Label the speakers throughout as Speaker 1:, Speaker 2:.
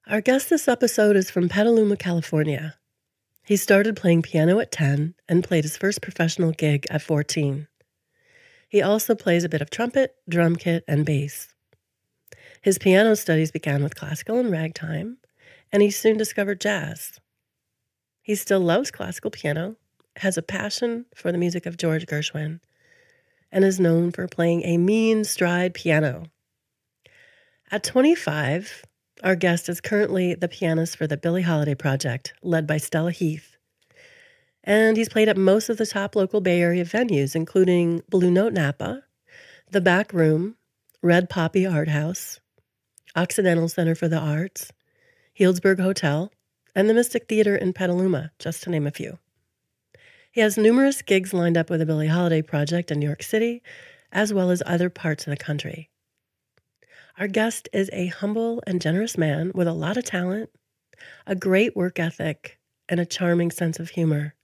Speaker 1: Our guest this episode is from Petaluma, California. He started playing piano at 10 and played his first professional gig at 14. He also plays a bit of trumpet, drum kit, and bass. His piano studies began with classical and ragtime, and he soon discovered jazz. He still loves classical piano, has a passion for the music of George Gershwin, and is known for playing a mean stride piano. At 25, our guest is currently the pianist for the Billie Holiday Project, led by Stella Heath. And he's played at most of the top local Bay Area venues, including Blue Note Napa, The Back Room, Red Poppy Arthouse, Occidental Center for the Arts, Healdsburg Hotel, and the Mystic Theater in Petaluma, just to name a few. He has numerous gigs lined up with the Billie Holiday Project in New York City, as well as other parts of the country. Our guest is a humble and generous man with a lot of talent, a great work ethic, and a charming sense of humor.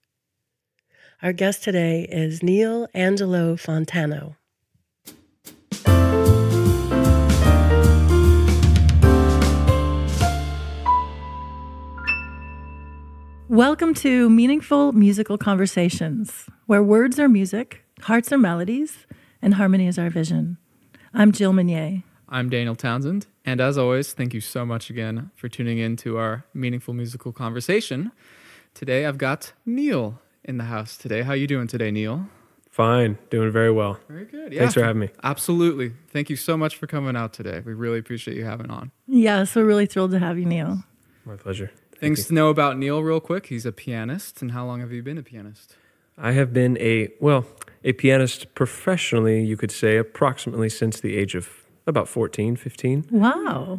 Speaker 1: Our guest today is Neil Angelo Fontano. Welcome to Meaningful Musical Conversations, where words are music, hearts are melodies, and harmony is our vision. I'm Jill Meunier.
Speaker 2: I'm Daniel Townsend, and as always, thank you so much again for tuning in to our Meaningful Musical Conversation. Today, I've got Neil in the house today. How you doing today, Neil?
Speaker 3: Fine, doing very well.
Speaker 2: Very good. Yeah.
Speaker 3: Thanks for having me.
Speaker 2: Absolutely. Thank you so much for coming out today. We really appreciate you having on.
Speaker 1: Yes, we're really thrilled to have you, Neil.
Speaker 3: My pleasure.
Speaker 2: Things to know about Neil real quick. He's a pianist. And how long have you been a pianist?
Speaker 3: I have been a pianist professionally, you could say, approximately since the age of about 14, 15.
Speaker 1: Wow.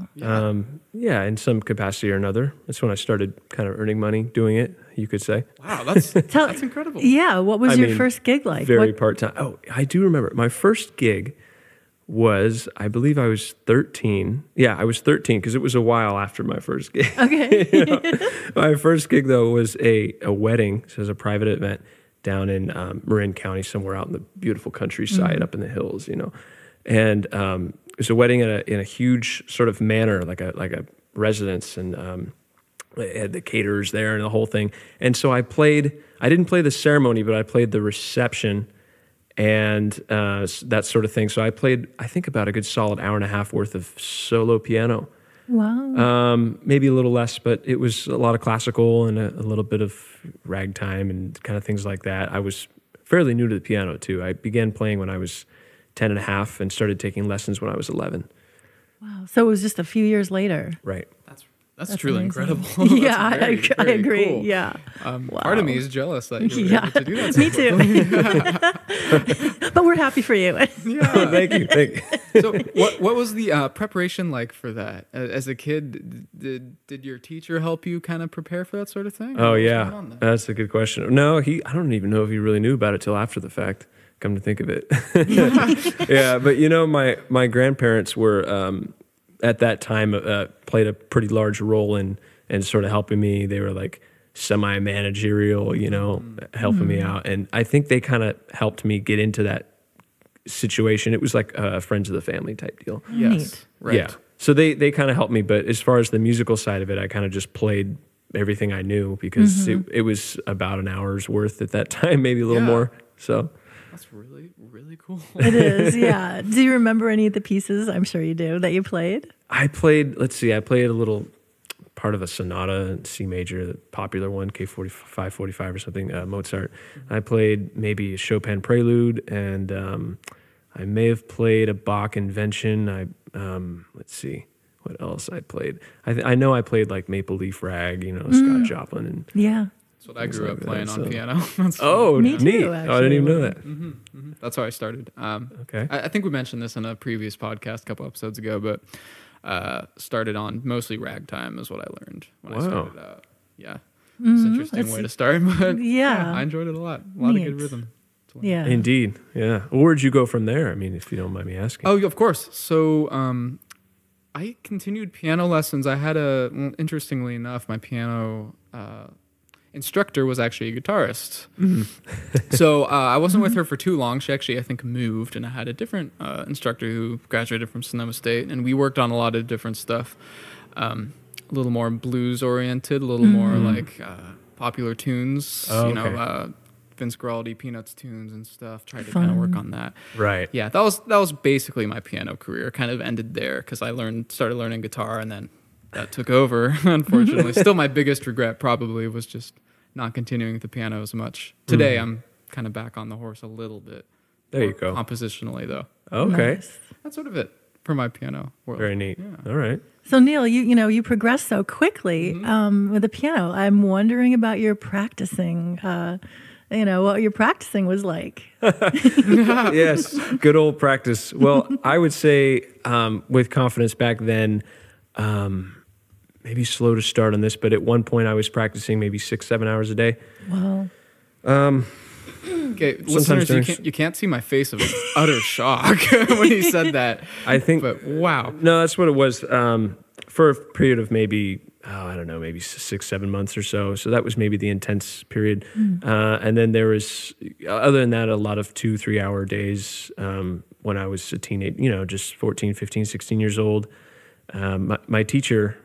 Speaker 3: Yeah, in some capacity or another. That's when I started kind of earning money doing it, you could say.
Speaker 2: Wow, that's incredible.
Speaker 1: Yeah, what was your first gig like?
Speaker 3: Very part-time. Oh, I do remember. My first gig was, I believe I was 13. Yeah, I was 13 because it was a while after my first gig.
Speaker 1: Okay.
Speaker 3: My first gig, though, was a wedding. So it was a private event down in Marin County, somewhere out in the beautiful countryside up in the hills, And it was a wedding in a huge sort of manor, like a residence, and it had the caterers there and the whole thing. And so I didn't play the ceremony, but I played the reception and that sort of thing. So I played, I think, about a good solid hour and a half worth of solo piano.
Speaker 1: Wow.
Speaker 3: Maybe a little less, but it was a lot of classical and a little bit of ragtime and kind of things like that. I was fairly new to the piano, too. I began playing when I was 10 and a half and started taking lessons when I was 11.
Speaker 1: Wow. So it was just a few years later.
Speaker 3: Right.
Speaker 2: That's truly
Speaker 1: amazing.
Speaker 2: incredible.
Speaker 1: Yeah, I agree.
Speaker 2: Cool.
Speaker 1: Yeah.
Speaker 2: Wow.
Speaker 1: Wow.
Speaker 2: Part of me is jealous that you were able to do that.
Speaker 1: Me too. But we're happy for you.
Speaker 2: Yeah.
Speaker 3: Thank you.
Speaker 2: So what was the preparation like for that? As a kid, did your teacher help you kind of prepare for that sort of thing?
Speaker 3: Oh, yeah. That's a good question. No, I don't even know if he really knew about it till after the fact, come to think of it. Yeah, but my grandparents were, at that time, played a pretty large role in sort of helping me. They were like semi-managerial, helping me out. And I think they kind of helped me get into that situation. It was like a friends of the family type deal.
Speaker 2: Yes, right.
Speaker 3: Yeah. So they kind of helped me. But as far as the musical side of it, I kind of just played everything I knew because it was about an hour's worth at that time, maybe a little more. So
Speaker 2: that's really, really cool.
Speaker 1: It is, yeah. Do you remember any of the pieces, I'm sure you do, that you played?
Speaker 3: I played a little part of a sonata in C major, the popular one, K45 or something, Mozart. I played maybe a Chopin prelude, and I may have played a Bach invention. Let's see what else I played. I know I played like Maple Leaf Rag, Scott Joplin. And
Speaker 1: yeah.
Speaker 2: That's what I grew up playing on piano.
Speaker 1: Me too,
Speaker 3: neat.
Speaker 1: actually.
Speaker 3: Oh, I didn't even know that.
Speaker 2: Mm-hmm, mm-hmm. That's how I started.
Speaker 3: Okay.
Speaker 2: I think we mentioned this in a previous podcast a couple episodes ago, but started on mostly ragtime is what I learned when I started out. Yeah. It's an interesting way to start, but
Speaker 1: yeah,
Speaker 2: I enjoyed it a lot. A lot of good rhythm.
Speaker 1: Yeah.
Speaker 3: Indeed. Yeah. Where'd you go from there? I mean, if you don't mind me asking.
Speaker 2: Oh, of course. So I continued piano lessons. I had interestingly enough, my piano instructor was actually a guitarist. So I wasn't with her for too long. She actually, I think, moved, and I had a different instructor who graduated from Sonoma State, and we worked on a lot of different stuff. a little more blues oriented, a little more like popular tunes,
Speaker 3: Oh,
Speaker 2: you know,
Speaker 3: okay.
Speaker 2: Vince Guaraldi, Peanuts tunes and stuff. Tried to kind of work on that.
Speaker 3: Right.
Speaker 2: Yeah, that was basically my piano career. Kind of ended there because I started learning guitar, and then that took over. Unfortunately, still my biggest regret probably was just not continuing with the piano as much. Today, I'm kind of back on the horse a little bit.
Speaker 3: There you go.
Speaker 2: Compositionally, though,
Speaker 3: Okay.
Speaker 1: Nice.
Speaker 2: that's sort of it for my piano world.
Speaker 3: Very neat.
Speaker 2: Yeah.
Speaker 3: All right.
Speaker 1: So Neil, you progressed so quickly with the piano. I'm wondering about your practicing. What your practicing was like.
Speaker 3: Yes, good old practice. Well, I would say with confidence back then, maybe slow to start on this, but at one point I was practicing maybe 6-7 hours a day.
Speaker 1: Wow.
Speaker 2: Okay, listeners, you can't see my face of utter shock when he said that.
Speaker 3: I think,
Speaker 2: but wow.
Speaker 3: No, that's what it was. For a period of maybe, I don't know, maybe 6-7 months or so. So that was maybe the intense period. And then there was, other than that, a lot of 2-3 hour days when I was a teenager, just 14, 15, 16 years old. My teacher,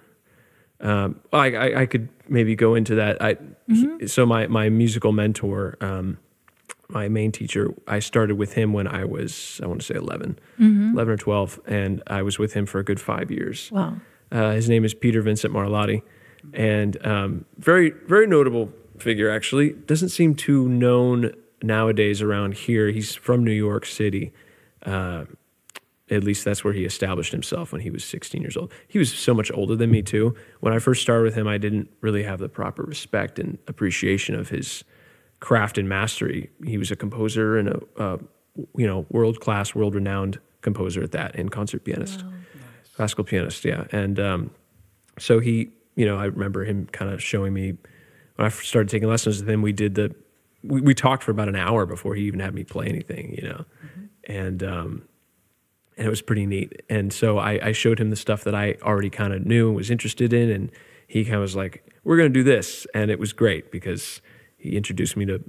Speaker 3: I could maybe go into that. So my musical mentor, my main teacher, I started with him when I was, I want to say 11 or 12, and I was with him for a good 5 years.
Speaker 1: Wow.
Speaker 3: His name is Peter Vincent Marlotti, and very, very notable figure, actually. Doesn't seem too known nowadays around here. He's from New York City. At least that's where he established himself when he was 16 years old. He was so much older than me, too. When I first started with him, I didn't really have the proper respect and appreciation of his craft and mastery. He was a composer and a world-class, world-renowned composer at that, and concert pianist. Wow. Classical pianist, yeah. And so he, I remember him kind of showing me, when I started taking lessons with him, we talked for about an hour before he even had me play anything, and it was pretty neat. And so I showed him the stuff that I already kind of knew and was interested in, and he kind of was like, we're going to do this. And it was great because he introduced me to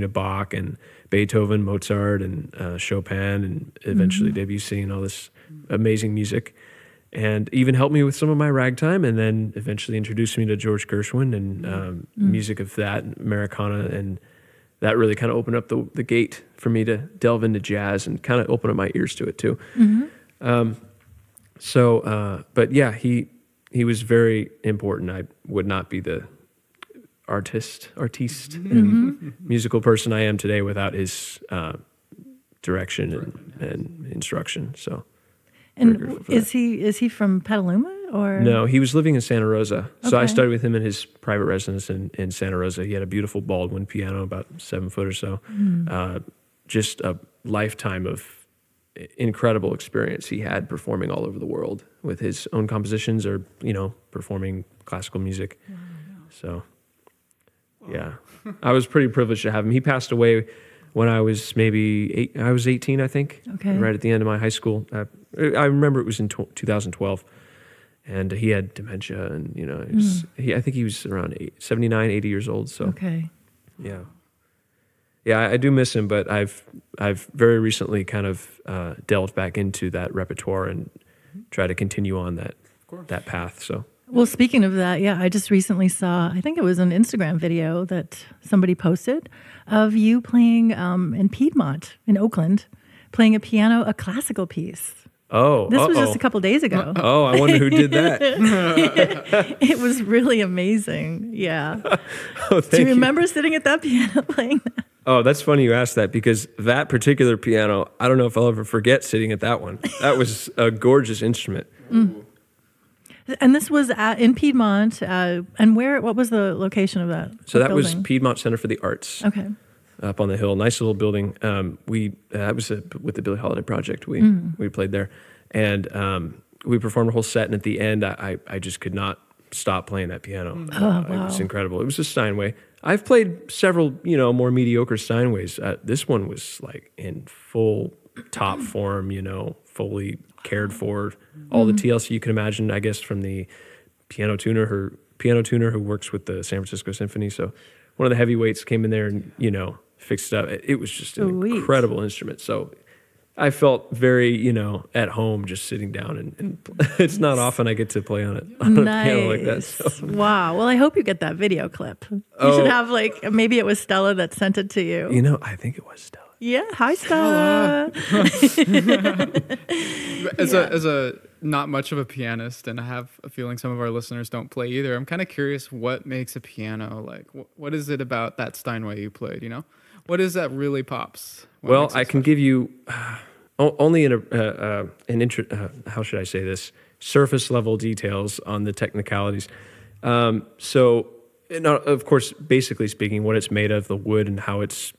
Speaker 3: Bach and Beethoven, Mozart, and Chopin, and eventually Debussy, and all this amazing music, and even helped me with some of my ragtime, and then eventually introduced me to George Gershwin and music of that, Americana, and that really kind of opened up the gate for me to delve into jazz and kind of open up my ears to it too. But yeah, he was very important. I would not be the artiste and musical person I am today without his direction and instruction. So,
Speaker 1: and is he from Petaluma or
Speaker 3: no? He was living in Santa Rosa, so I
Speaker 1: Okay.
Speaker 3: studied with him in his private residence in Santa Rosa. He had a beautiful Baldwin piano, about 7 foot or so. Just a lifetime of incredible experience he had performing all over the world with his own compositions or performing classical music. So. Yeah, I was pretty privileged to have him. He passed away when I was maybe 18, I think.
Speaker 1: Okay.
Speaker 3: Right at the end of my high school. I remember it was in 2012, and he had dementia, and I think he was around 79, 80 years old. So
Speaker 1: Okay.
Speaker 3: yeah, I do miss him, but I've very recently kind of delved back into that repertoire and try to continue on that path. So.
Speaker 1: Well, speaking of that, yeah, I just recently saw, I think it was an Instagram video that somebody posted of you playing in Piedmont in Oakland, playing a classical piece.
Speaker 3: Oh,
Speaker 1: This was just a couple days ago.
Speaker 3: Oh, I wonder who did that.
Speaker 1: It was really amazing. Yeah.
Speaker 3: Oh,
Speaker 1: Do you remember sitting at that piano playing that?
Speaker 3: Oh, that's funny you asked that, because that particular piano, I don't know if I'll ever forget sitting at that one. That was a gorgeous instrument.
Speaker 1: And this was in Piedmont. And what was the location of that?
Speaker 3: So that was
Speaker 1: building?
Speaker 3: Piedmont Center for the Arts.
Speaker 1: Okay.
Speaker 3: Up on the hill, nice little building. That was with the Billie Holiday Project. We played there, and we performed a whole set. And at the end, I just could not stop playing that piano.
Speaker 1: Wow.
Speaker 3: It was incredible. It was a Steinway. I've played several, more mediocre Steinways. This one was like in full top form. Fully cared for. All the TLC you can imagine. I guess from the piano tuner who works with the San Francisco Symphony. So one of the heavyweights came in there and fixed it up. It was just an incredible instrument. So I felt very, at home just sitting down and it's not often I get to play on a piano like that. So.
Speaker 1: Wow. Well, I hope you get that video clip. You should have maybe it was Stella that sent it to you.
Speaker 3: I think it was Stella.
Speaker 1: Yeah. Hi, Stella.
Speaker 2: As a not much of a pianist, and I have a feeling some of our listeners don't play either, I'm kind of curious what makes a piano like. What is it about that Steinway you played? What is that really pops?
Speaker 3: Well, I can give you only how should I say this? Surface level details on the technicalities. So, of course, basically speaking, what it's made of, the wood, and how it's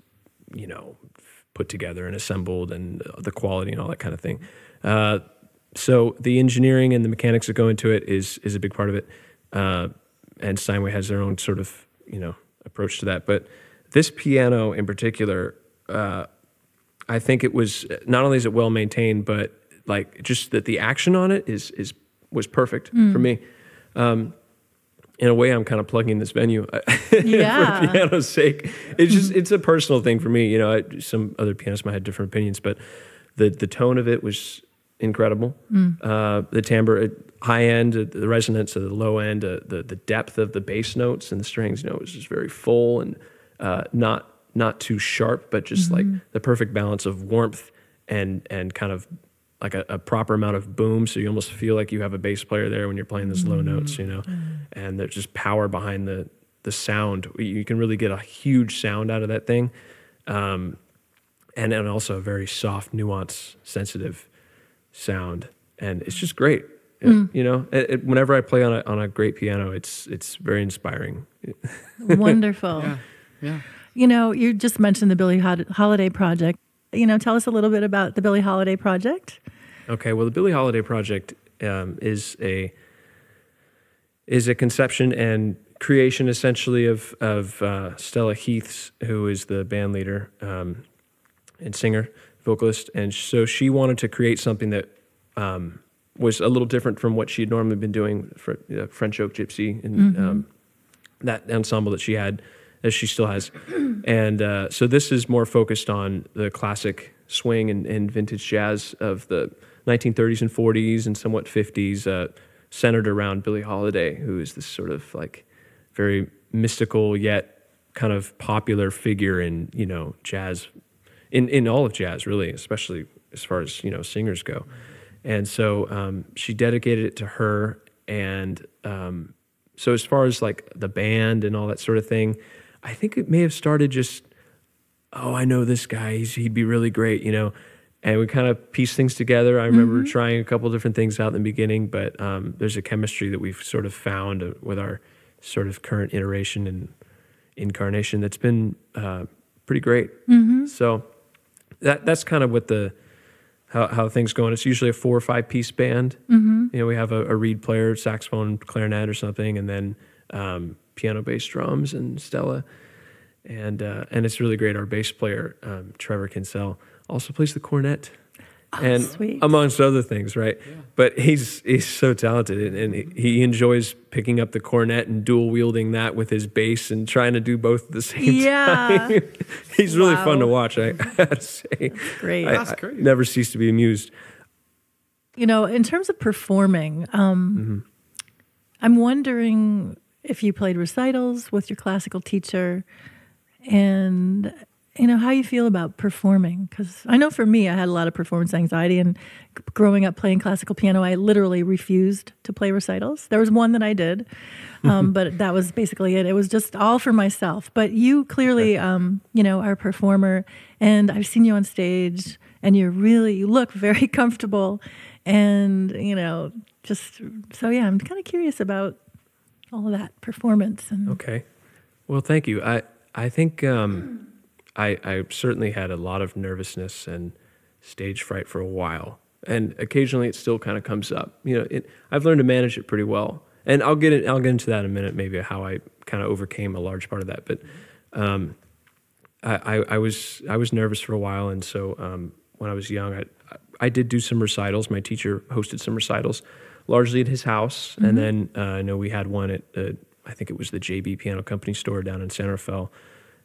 Speaker 3: put together and assembled, and the quality and all that kind of thing. So the engineering and the mechanics that go into it is a big part of it. And Steinway has their own sort of approach to that. But this piano in particular, I think it was not only is it well maintained, but like just that the action on it was perfect for me. In a way, I'm kind of plugging this venue for piano's sake. It's a personal thing for me. Some other pianists might have different opinions, but the tone of it was incredible. The timbre, high end, the resonance of the low end, the depth of the bass notes and the strings, it was just very full and not too sharp, but just like the perfect balance of warmth and kind of like a proper amount of boom, so you almost feel like you have a bass player there when you're playing those low notes, and there's just power behind the sound. You can really get a huge sound out of that thing, and then also a very soft, nuanced, sensitive sound, and it's just great. Whenever I play on a great piano, it's very inspiring.
Speaker 1: Wonderful.
Speaker 2: Yeah.
Speaker 1: You just mentioned the Billie Holiday Project. Tell us a little bit about the Billie Holiday Project.
Speaker 3: Okay, well, the Billie Holiday Project is a conception and creation essentially of Stella Heath, who is the band leader and singer, vocalist, and so she wanted to create something that was a little different from what she had normally been doing for French Oak Gypsy and that ensemble that she had, as she still has. And so this is more focused on the classic swing and vintage jazz of the 1930s and 40s and somewhat 50s, centered around Billie Holiday, who is this sort of like very mystical yet kind of popular figure in jazz, in all of jazz really, especially as far as singers go. And so she dedicated it to her. And so as far as like the band and all that sort of thing, I think it may have started just, I know this guy, he'd be really great, and we kind of pieced things together. I remember trying a couple different things out in the beginning, but there's a chemistry that we've sort of found with our sort of current iteration and incarnation that's been pretty great. So that's kind of what how things go. And it's usually a 4 or 5 piece band. We have a reed player, saxophone, clarinet or something, and then piano, bass, drums, and Stella. And it's really great. Our bass player, Trevor Kinsell, also plays the cornet, and
Speaker 1: sweet.
Speaker 3: Amongst other things, right? Yeah. But he's so talented, and he enjoys picking up the cornet and dual wielding that with his bass and trying to do both at the same time. He's really fun to watch, I have to say.
Speaker 1: Great.
Speaker 2: That's great.
Speaker 3: I never cease to be amused.
Speaker 1: In terms of performing, I'm wondering if you played recitals with your classical teacher, and how you feel about performing. Because I know for me, I had a lot of performance anxiety, and growing up playing classical piano, I literally refused to play recitals. There was one that I did, but that was basically it. It was just all for myself. But you clearly, are a performer, and I've seen you on stage, and you look very comfortable, and I'm kind of curious about all of that performance.
Speaker 3: Okay, well, thank you. I think I certainly had a lot of nervousness and stage fright for a while, and occasionally it still kind of comes up. I've learned to manage it pretty well, and I'll get into that in a minute, maybe how I kind of overcame a large part of that. But I was nervous for a while, and so when I was young, I did do some recitals. My teacher hosted some recitals, largely at his house, and then I know we had one at I think it was the JB Piano Company store down in Santa Fe,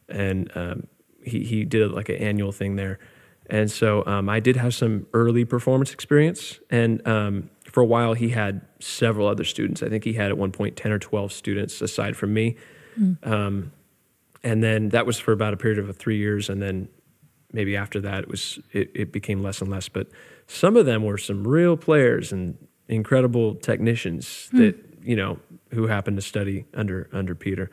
Speaker 3: and he did like an annual thing there, And so I did have some early performance experience. And for a while, he had several other students. I think he had at one point 10 or 12 students aside from me. And then that was for about a period of 3 years. And then maybe after that, it became less and less. But some of them were some real players and incredible technicians that, who happened to study under Peter.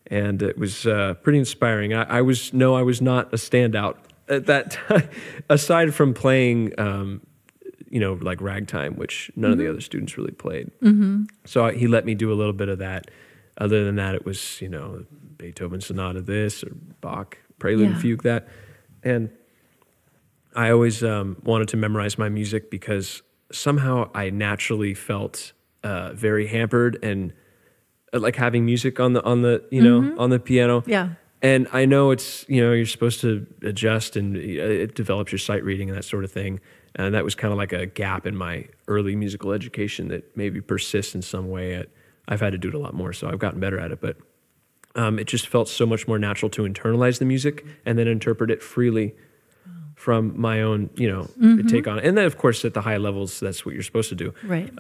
Speaker 3: And it was pretty inspiring. I was not a standout at that time, aside from playing, like ragtime, which none of the other students really played. So he let me do a little bit of that. Other than that, it was, Beethoven Sonata this or Bach Prelude and Fugue that. And I always wanted to memorize my music because somehow I naturally felt very hampered and like having music on the on the piano.
Speaker 4: Yeah.
Speaker 3: And I know it's, you're supposed to adjust and it develops your sight reading and that sort of thing. And that was kind of like a gap in my early musical education that maybe persists in some way. I've had to do it a lot more, so I've gotten better at it. But it just felt so much more natural to internalize the music and then interpret it freely from my own, take on it. And then, of course, at the high levels, that's what you're supposed to do.
Speaker 4: Right.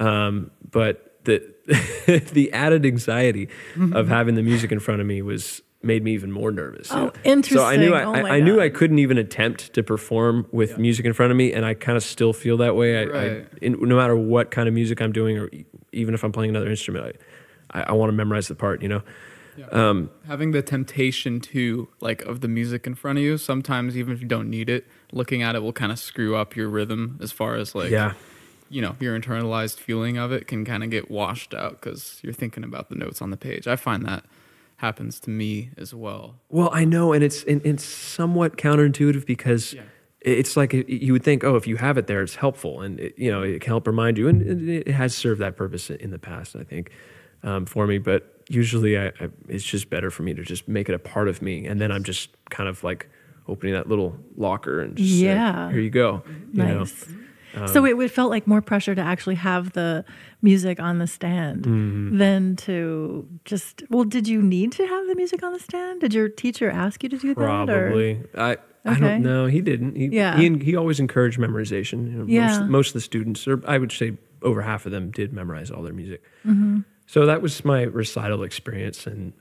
Speaker 3: But the added anxiety of having the music in front of me made me even more nervous.
Speaker 4: Oh, interesting.
Speaker 3: So I knew I couldn't even attempt to perform with music in front of me, and I kind of still feel that way. No matter what kind of music I'm doing, or even if I'm playing another instrument, I want to memorize the part. Yeah.
Speaker 2: Having the temptation to of the music in front of you, sometimes even if you don't need it, looking at it will kind of screw up your rhythm as far as your internalized feeling of it can kind of get washed out because you're thinking about the notes on the page. I find that happens to me as well.
Speaker 3: Well, I know, and it's somewhat counterintuitive because it's like you would think, if you have it there, it's helpful, and it can help remind you, and it has served that purpose in the past, I think, for me. But usually, it's just better for me to just make it a part of me, and then I'm just kind of like opening that little locker and just say, here you go.
Speaker 4: Nice. So it felt like more pressure to actually have the music on the stand than to just, did you need to have the music on the stand? Did your teacher ask you to do that?
Speaker 3: Probably. I don't know. He didn't. He always encouraged memorization. Most of the students, or I would say over half of them, did memorize all their music. So that was my recital experience, and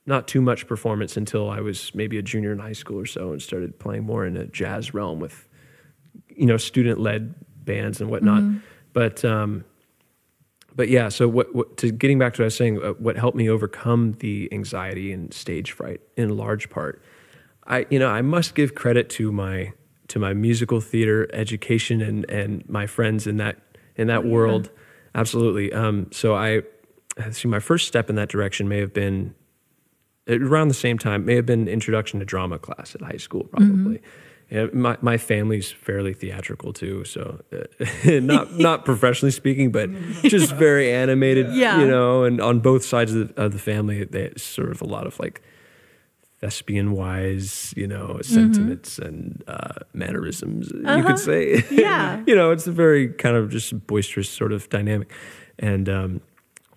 Speaker 3: not too much performance until I was maybe a junior in high school or so and started playing more in a jazz realm with student-led bands and whatnot. But yeah, so what to getting back to what I was saying, what helped me overcome the anxiety and stage fright in large part, I must give credit to my musical theater education and my friends in that world. Absolutely. So my first step in that direction may have been around the same time, may have been introduction to drama class at high school, probably. Yeah, my family's fairly theatrical too, so not professionally speaking, but just very animated, and on both sides of the family, there's sort of a lot of thespian-wise, sentiments and mannerisms, you could say.
Speaker 4: Yeah.
Speaker 3: It's a very kind of just boisterous sort of dynamic. And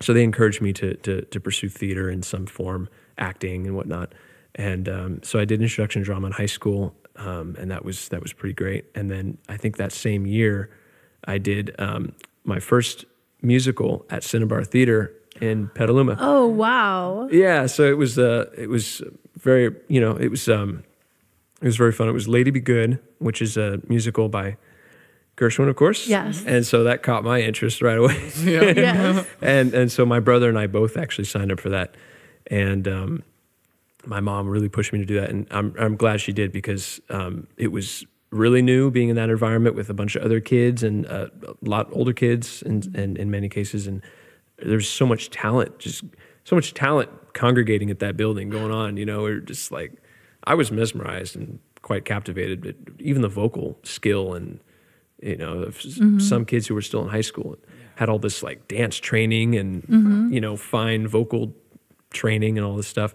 Speaker 3: so they encouraged me to pursue theater in some form, acting and whatnot. And so I did introduction to drama in high school, and that was pretty great. And then I think that same year, I did my first musical at Cinnabar Theater in Petaluma.
Speaker 4: Oh wow!
Speaker 3: Yeah, so it was very it was very fun. It was Lady Be Good, which is a musical by Gershwin, of course.
Speaker 4: Yes.
Speaker 3: And so that caught my interest right away.
Speaker 4: Yes.
Speaker 3: And so my brother and I both actually signed up for that, and my mom really pushed me to do that, and I'm glad she did because it was really new being in that environment with a bunch of other kids and a lot older kids, and in many cases, and there's so much talent congregating at that building going on. We're just I was mesmerized and quite captivated, but even the vocal skill and some kids who were still in high school had all this dance training and fine vocal training and all this stuff.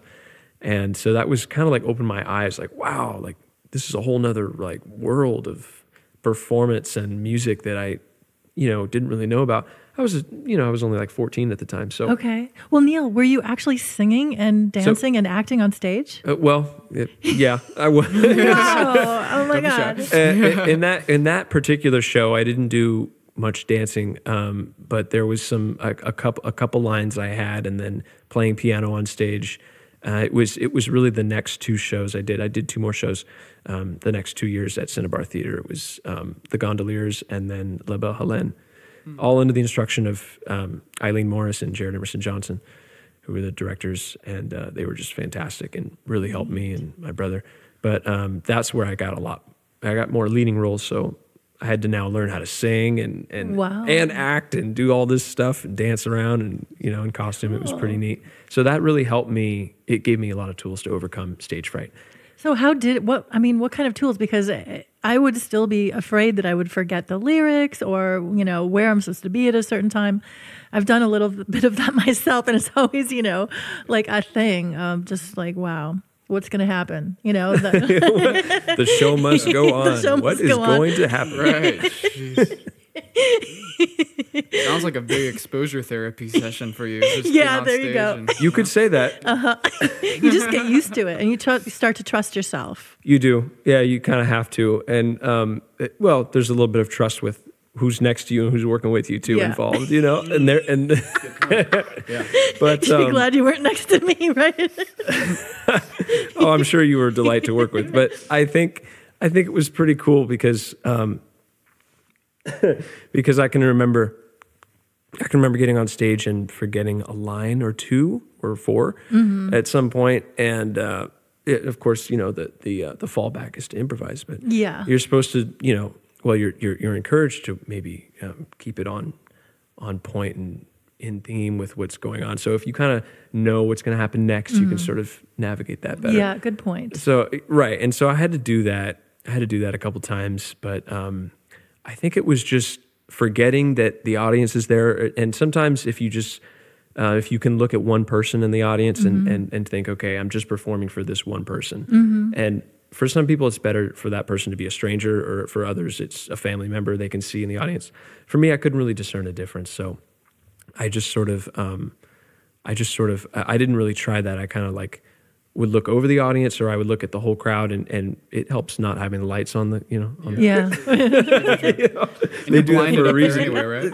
Speaker 3: And so that was kind of opened my eyes, wow, this is a whole nother world of performance and music that I didn't really know about. I was only like 14 at the time. So
Speaker 4: okay. Well, Neil, were you actually singing and dancing and acting on stage?
Speaker 3: Yeah, I was.
Speaker 4: Wow. Oh my God.
Speaker 3: In that particular show, I didn't do much dancing, but there was a couple lines I had, and then playing piano on stage. It was really the next two shows I did. I did two more shows the next 2 years at Cinnabar Theater. It was The Gondoliers and then La Belle Helene, all under the instruction of Eileen Morris and Jared Emerson Johnson, who were the directors, and they were just fantastic and really helped me and my brother. But that's where I got more leading roles, so I had to now learn how to sing and
Speaker 4: Wow.
Speaker 3: and act and do all this stuff and dance around and in costume. It was pretty neat. So that really helped me. It gave me a lot of tools to overcome stage fright.
Speaker 4: So what kind of tools? Because I would still be afraid that I would forget the lyrics or, where I'm supposed to be at a certain time. I've done a little bit of that myself, and it's always, like a thing. Just like, wow, what's going to happen?
Speaker 3: The show must go on. What is going to happen?
Speaker 2: Right. Jeez. Sounds like a big exposure therapy session for you. Just
Speaker 4: yeah, there you go.
Speaker 3: You could say that.
Speaker 4: You just get used to it, and you start to trust yourself.
Speaker 3: You do. Yeah, you kind of have to. And, there's a little bit of trust with who's next to you and who's working with you too involved, and
Speaker 2: yeah.
Speaker 3: But
Speaker 4: you'd be glad you weren't next to me, right?
Speaker 3: Oh, I'm sure you were a delight to work with. But I think it was pretty cool because because I can remember getting on stage and forgetting a line or two or four at some point, and of course, the fallback is to improvise, but you're supposed to, you're encouraged to maybe keep it on point and in theme with what's going on. So if you kind of know what's going to happen next, you can sort of navigate that better.
Speaker 4: Yeah, good point.
Speaker 3: So right, and so I had to do that. A couple times, but I think it was just forgetting that the audience is there. And sometimes if you just, if you can look at one person in the audience and think, okay, I'm just performing for this one person. And for some people, it's better for that person to be a stranger, or for others, it's a family member they can see in the audience. For me, I couldn't really discern a difference. So I just sort of, I didn't really try that. I kind of would look over the audience, or I would look at the whole crowd, and it helps not having the lights on the.
Speaker 4: Yeah.
Speaker 3: They do that for a reason.
Speaker 2: Anyway, right?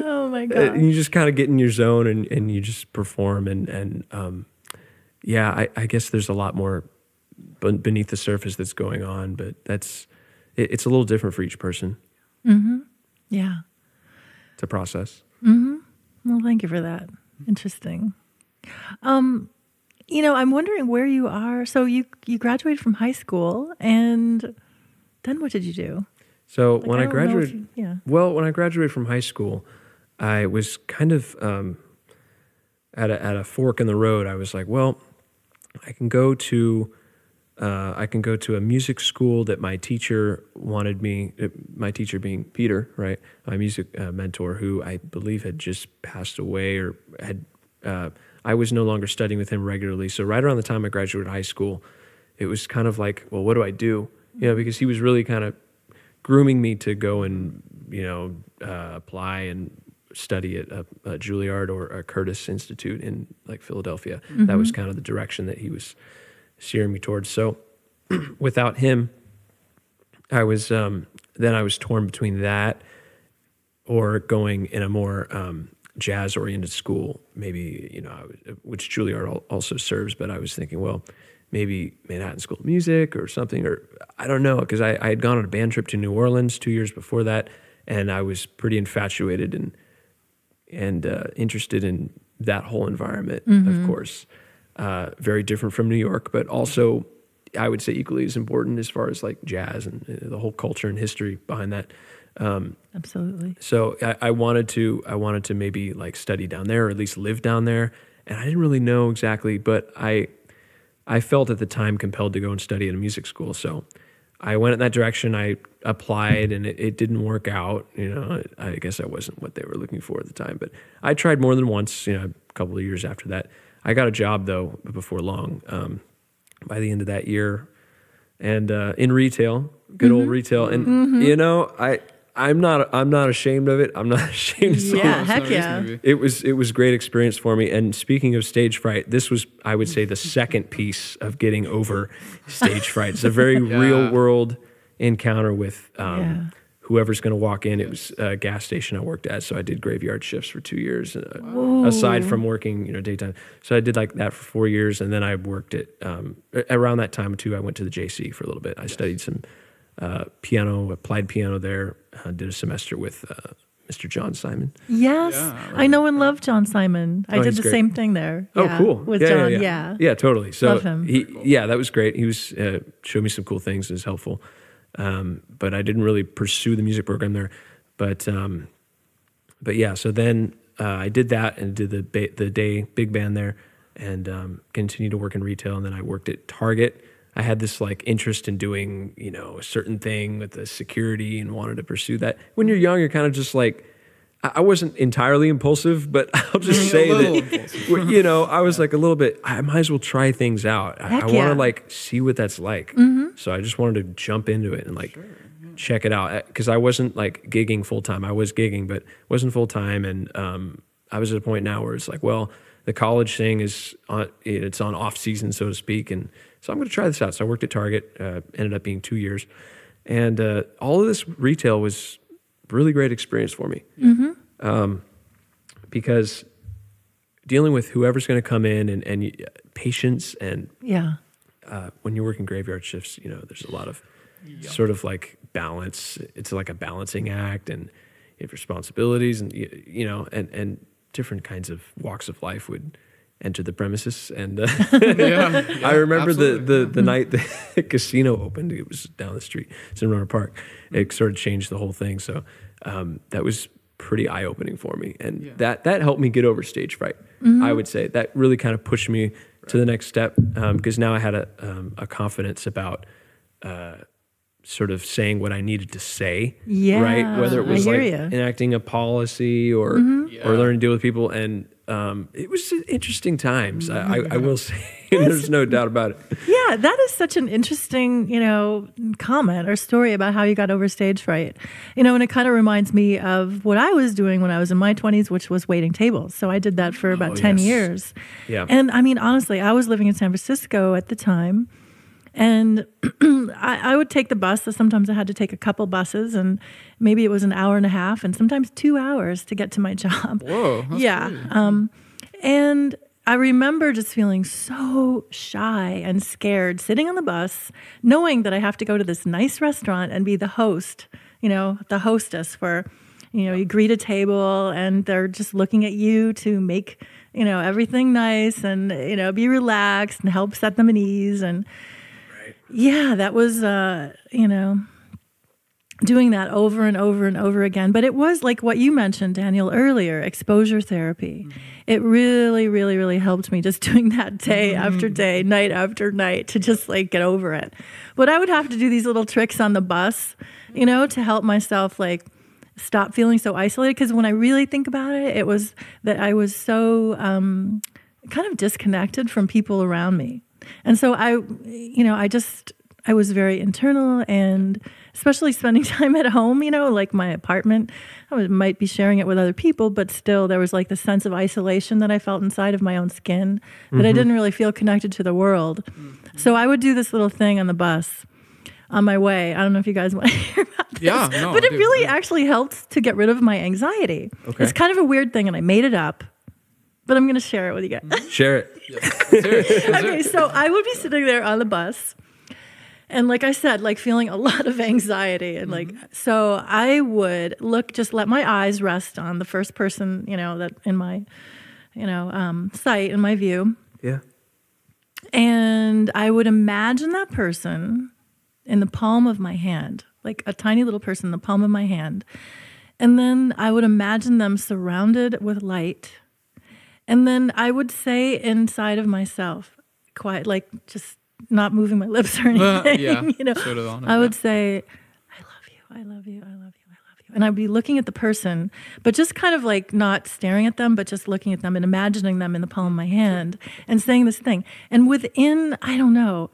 Speaker 4: Oh my God.
Speaker 3: And you just kind of get in your zone and you just perform, and I guess there's a lot more beneath the surface that's going on, but it's a little different for each person.
Speaker 4: Yeah.
Speaker 3: To process.
Speaker 4: Well, thank you for that. Interesting. I'm wondering where you are. So you graduated from high school, and then what did you do?
Speaker 3: So when I graduated, when I graduated from high school, I was kind of at a fork in the road. I was like, well, I can go to a music school that my teacher wanted me. My teacher being Peter, right? My music mentor, who I believe had just passed away, or had. I was no longer studying with him regularly. So right around the time I graduated high school, it was kind of like, well, what do I do? Because he was really kind of grooming me to go and, apply and study at a Juilliard or a Curtis Institute in Philadelphia. That was kind of the direction that he was steering me towards. So without him, I was torn between that or going in a more jazz-oriented school, maybe, which Juilliard also serves, but I was thinking, well, maybe Manhattan School of Music or something, or I don't know, because I had gone on a band trip to New Orleans 2 years before that, and I was pretty infatuated and interested in that whole environment, of course. Very different from New York, but also I would say equally as important as far as jazz and the whole culture and history behind that.
Speaker 4: Absolutely.
Speaker 3: So I wanted to maybe study down there, or at least live down there. And I didn't really know exactly, but I felt at the time compelled to go and study at a music school. So I went in that direction. I applied, and it didn't work out. I guess I wasn't what they were looking for at the time, but I tried more than once, a couple of years after that. I got a job though before long, by the end of that year, and in retail, good old retail. And, I'm not ashamed of it. I'm not ashamed to say
Speaker 4: Yeah,
Speaker 3: it.
Speaker 4: heck yeah.
Speaker 3: It was a great experience for me. And speaking of stage fright, this was, I would say, the second piece of getting over stage fright. It's a very real world encounter with whoever's going to walk in. It was a gas station I worked at, so I did graveyard shifts for 2 years, aside from working, daytime. So I did like that for 4 years, and then I worked at around that time too. I went to the JC for a little bit. I studied some piano, applied piano there. Did a semester with Mr. John Simon.
Speaker 4: Yes, I know and love John Simon. I did the same thing there.
Speaker 3: Oh, cool.
Speaker 4: With John,
Speaker 3: Yeah, totally. So
Speaker 4: love him.
Speaker 3: That was great. He was showed me some cool things. It was helpful. But I didn't really pursue the music program there. But yeah, so then I did that and did the day big band there, and continued to work in retail. And then I worked at Target. I had this like interest in doing, a certain thing with the security and wanted to pursue that. When you're young, you're kind of just like, I wasn't entirely impulsive, but I'll just say that, I was like a little bit, I might as well try things out. I want to like see what that's like. So I just wanted to jump into it and like check it out. Because I wasn't like gigging full time. I was gigging, but wasn't full time. And I was at a point now where it's like, well, the college thing is it's on off season, so to speak. And so I'm going to try this out. So I worked at Target, ended up being 2 years. And all of this retail was really great experience for me. Because dealing with whoever's going to come in and patience and when you're working graveyard shifts, there's a lot of sort of like balance. It's like a balancing act, and you have responsibilities, and and different kinds of walks of life would enter the premises. And I remember the night the casino opened. It was down the street. It's in Runner Park. It sort of changed the whole thing. So that was pretty eye-opening for me. And that helped me get over stage fright, I would say. That really kind of pushed me to the next step, because now I had a confidence about sort of saying what I needed to say, right? Whether it was like enacting a policy or learning to deal with people. And it was interesting times. I will say, there's no doubt about it.
Speaker 4: Yeah, that is such an interesting, comment or story about how you got over stage fright. And it kind of reminds me of what I was doing when I was in my 20s, which was waiting tables. So I did that for about 10 years. Yeah. And I mean, honestly, I was living in San Francisco at the time. And I would take the bus. So sometimes I had to take a couple buses, and maybe it was an hour and a half, and sometimes 2 hours to get to my job.
Speaker 2: Whoa, that's
Speaker 4: great. And I remember just feeling so shy and scared, sitting on the bus, knowing that I have to go to this nice restaurant and be the host, the hostess for, you greet a table, and they're just looking at you to make, everything nice and, be relaxed and help set them at ease. And yeah, that was, doing that over and over and over again. But it was like what you mentioned, Daniel, earlier, exposure therapy. It really, really, really helped me just doing that day after day, night after night, to just like get over it. But I would have to do these little tricks on the bus, to help myself like stop feeling so isolated. Because when I really think about it, it was that I was so kind of disconnected from people around me. And so I was very internal, and especially spending time at home, like my apartment, I might be sharing it with other people, but still there was like the sense of isolation that I felt inside of my own skin, that I didn't really feel connected to the world. So I would do this little thing on the bus on my way. I don't know if you guys want to hear about this, but it really actually helped to get rid of my anxiety. Okay. It's kind of a weird thing, and I made it up, but I'm going to share it with you guys.
Speaker 3: Share it.
Speaker 4: Okay, so I would be sitting there on the bus, and like I said, like feeling a lot of anxiety, and like, so I would just let my eyes rest on the first person, that in my, sight, in my view.
Speaker 3: Yeah.
Speaker 4: And I would imagine that person in the palm of my hand, like a tiny little person in the palm of my hand. And then I would imagine them surrounded with light. And then I would say inside of myself, quiet, like just not moving my lips or anything,
Speaker 2: sort of on it,
Speaker 4: I would say, I love you, I love you, I love you, I love you. And I'd be looking at the person, but just kind of like not staring at them, but just looking at them and imagining them in the palm of my hand and saying this thing. And within, I don't know,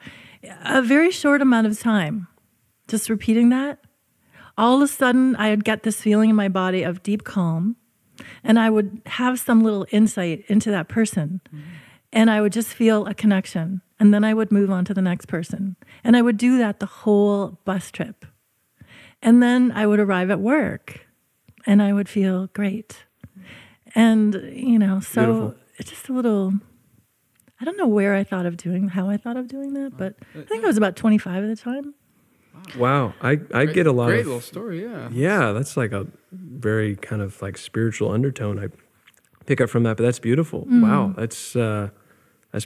Speaker 4: a very short amount of time, just repeating that, all of a sudden I would get this feeling in my body of deep calm, and I would have some little insight into that person. And I would just feel a connection. And then I would move on to the next person. And I would do that the whole bus trip. And then I would arrive at work and I would feel great. And, so
Speaker 3: Beautiful.
Speaker 4: it's just a little, I don't know how I thought of doing that, but I think I was about 25 at the time.
Speaker 3: Wow. I get a lot
Speaker 2: great
Speaker 3: of...
Speaker 2: little story, yeah.
Speaker 3: Yeah, that's like a very kind of like spiritual undertone I pick up from that, but that's beautiful. Wow, that's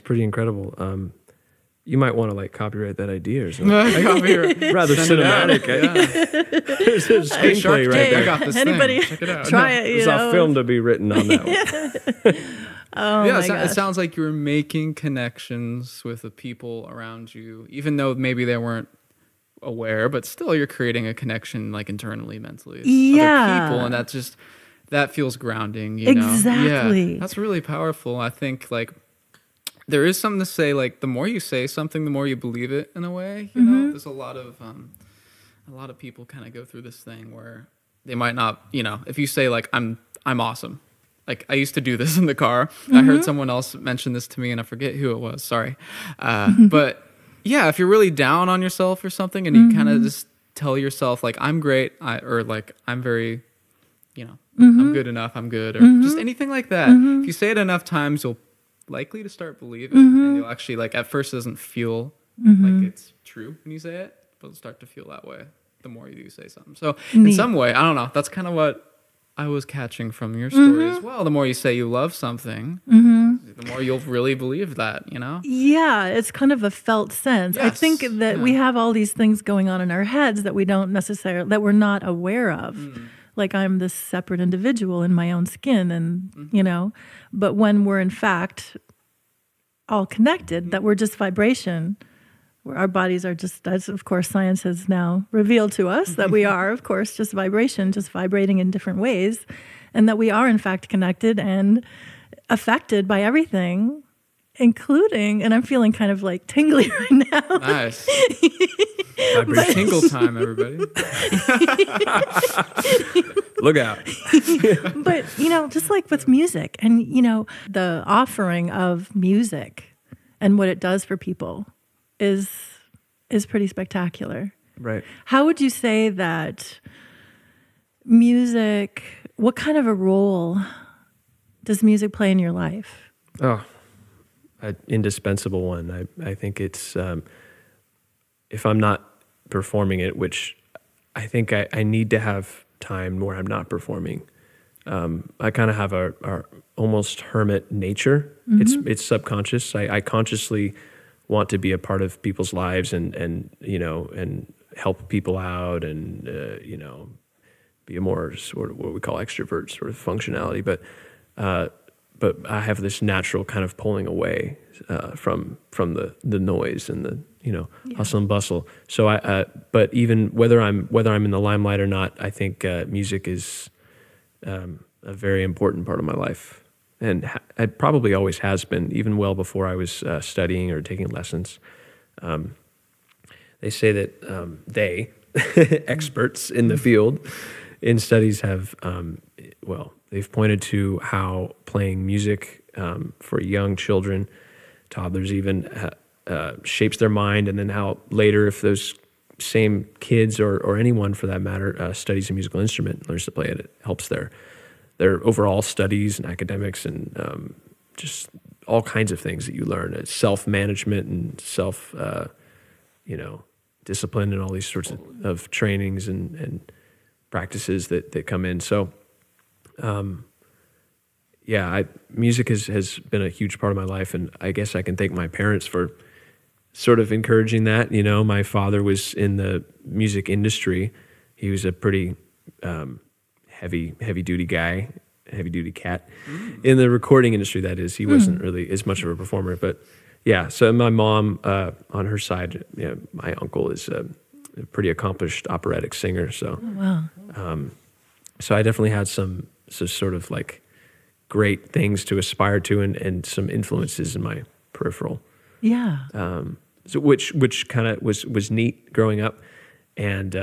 Speaker 3: pretty incredible. You might want to like copyright that idea or something. Rather cinematic. There's a screenplay right there.
Speaker 2: I got this
Speaker 4: Anybody
Speaker 2: thing. Check it out.
Speaker 4: try it,
Speaker 3: There's a film to be written on that one.
Speaker 2: It sounds like you were making connections with the people around you, even though maybe they weren't aware, but still you're creating a connection like internally, mentally. With other people, and that feels grounding, you know?
Speaker 4: Exactly.
Speaker 2: Yeah, that's really powerful. I think like there is something to say, like the more you say something, the more you believe it in a way, you know? There's a lot of people kind of go through this thing where they might not, if you say like, I'm awesome. Like I used to do this in the car. I heard someone else mention this to me and I forget who it was. Sorry. But yeah, if you're really down on yourself or something and you kind of just tell yourself like, I'm great, or like, I'm very, I'm good enough, I'm good, or just anything like that. If you say it enough times, you'll likely to start believing it, and you'll actually like, at first it doesn't feel like it's true when you say it, but it'll start to feel that way the more you do say something. So in some way, I don't know, that's kind of what I was catching from your story as well. The more you say you love something, the more you'll really believe that,
Speaker 4: Yeah, it's kind of a felt sense.
Speaker 2: Yes.
Speaker 4: I think that we have all these things going on in our heads that we don't necessarily, that we're not aware of. Like I'm this separate individual in my own skin, and, but when we're in fact all connected, that we're just vibration, where our bodies are just, as of course science has now revealed to us, that we are, of course, just vibration, just vibrating in different ways, and that we are in fact connected and affected by everything, including, and I'm feeling kind of like tingly right now.
Speaker 2: Nice. Tingle time, everybody.
Speaker 3: Look out.
Speaker 4: But, just like with music and, the offering of music and what it does for people is pretty spectacular.
Speaker 3: Right.
Speaker 4: How would you say that music, what kind of a role does music play in your life?
Speaker 3: Oh, an indispensable one. I think it's, if I'm not performing it, which I think I need to have time where I'm not performing. I kind of have a almost hermit nature. It's subconscious. I consciously want to be a part of people's lives and help people out and be a more sort of what we call extrovert sort of functionality. But I have this natural kind of pulling away from the noise and the hustle and bustle. So but even whether I'm in the limelight or not, I think music is a very important part of my life. And it probably always has been, even well before I was studying or taking lessons. They say that experts in the field, in studies have, they've pointed to how playing music for young children, toddlers even, shapes their mind, and then how later, if those same kids or anyone for that matter studies a musical instrument and learns to play it, it helps their overall studies and academics and just all kinds of things that you learn. It's self-management and discipline and all these sorts of trainings and practices that come in. So, music has been a huge part of my life, and I guess I can thank my parents for sort of encouraging that. My father was in the music industry. He was a pretty heavy-duty guy, heavy-duty cat. In the recording industry, that is. He wasn't really as much of a performer. But, yeah, so my mom, on her side, my uncle is a pretty accomplished operatic singer. So, so I definitely had some sort of, like, great things to aspire to and some influences in my peripheral.
Speaker 4: Yeah.
Speaker 3: So which kind of was neat growing up. And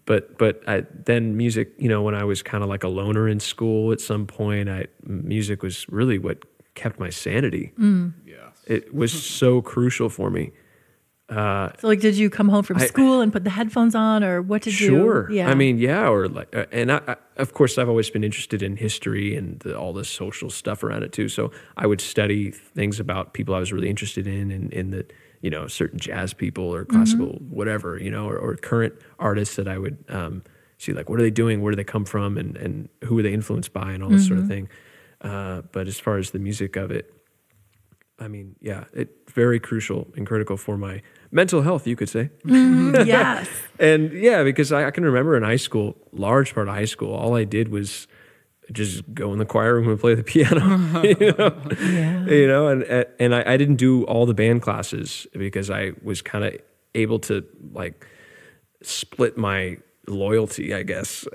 Speaker 3: then music, you know, when I was kind of like a loner in school at some point, music was really what kept my sanity.
Speaker 2: Yes.
Speaker 3: It was so crucial for me.
Speaker 4: So like, did you come home from school and put the headphones on, or what did you?
Speaker 3: Sure.
Speaker 4: Yeah.
Speaker 3: I mean, yeah. Or like, and I, of course, I've always been interested in history and all the social stuff around it too. So I would study things about people I was really interested in the, you know, certain jazz people or classical, whatever, you know, or current artists that I would see, like, what are they doing? Where do they come from? And who are they influenced by and all this sort of thing. But as far as the music of it, I mean, yeah, it's very crucial and critical for my mental health, you could say.
Speaker 4: Yes.
Speaker 3: And yeah, because I can remember in high school, large part of high school, all I did was just go in the choir room and play the piano, you know?
Speaker 4: Yeah.
Speaker 3: You know, and I didn't do all the band classes because I was kind of able to like split my loyalty, I guess,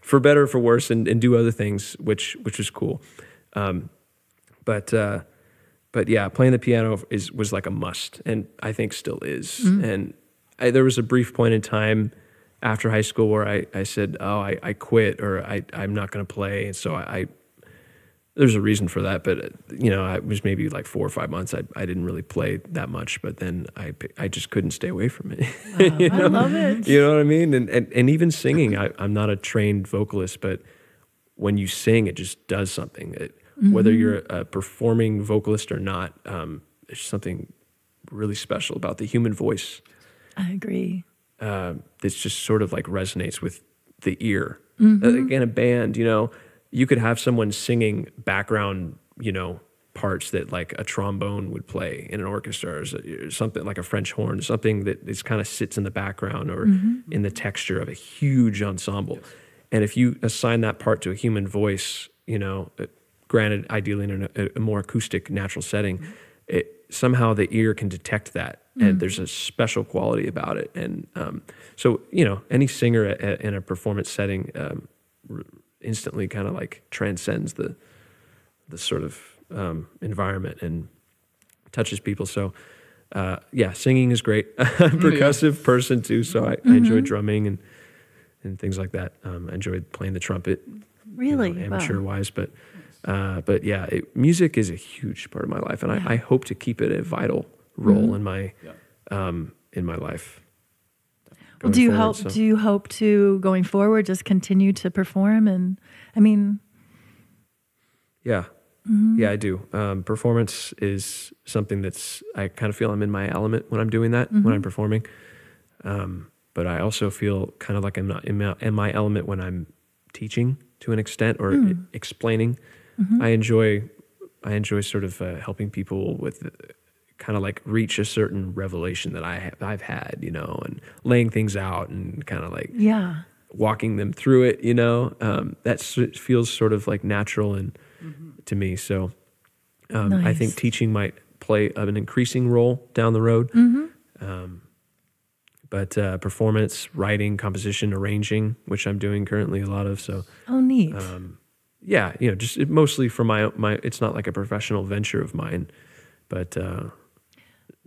Speaker 3: for better or for worse, and do other things, which was cool. But yeah, playing the piano was like a must, and I think still is. And there was a brief point in time after high school where I said, oh, I quit, or I'm not going to play. And so there's a reason for that, but you know, it was maybe like 4 or 5 months. I didn't really play that much, but then I just couldn't stay away from it.
Speaker 4: Wow, you know? I love it.
Speaker 3: You know what I mean? And even singing, I'm not a trained vocalist, but when you sing, it just does something. Whether you're a performing vocalist or not, there's something really special about the human voice.
Speaker 4: I agree.
Speaker 3: It's just sort of like resonates with the ear. Again, a band, you know, you could have someone singing background, you know, parts that like a trombone would play in an orchestra, or something like a French horn, something that is kind of sits in the background or in the texture of a huge ensemble. And if you assign that part to a human voice, you know, granted, ideally in a more acoustic, natural setting, somehow the ear can detect that, and there's a special quality about it. And so, you know, any singer in a performance setting instantly kind of like transcends the sort of environment and touches people. So, yeah, singing is great. I'm a percussive person too, so I enjoy drumming and things like that. I enjoyed playing the trumpet,
Speaker 4: really,
Speaker 3: you know, amateur-wise, but yeah, music is a huge part of my life, and I hope to keep it a vital role in my life.
Speaker 4: Well, do you hope to going forward just continue to perform? And I mean,
Speaker 3: yeah, I do. Performance is something I kind of feel I'm in my element when I'm doing that, when I'm performing. But I also feel kind of like I'm not in my element when I'm teaching to an extent or explaining. I enjoy sort of helping people with kind of like reach a certain revelation that I've had, you know, and laying things out and kind of like walking them through it, you know. That feels sort of like natural and to me. So nice. I think teaching might play an increasing role down the road. But performance, writing, composition, arranging, which I'm doing currently a lot of. So
Speaker 4: neat.
Speaker 3: Yeah, you know, just mostly for my. It's not like a professional venture of mine, but.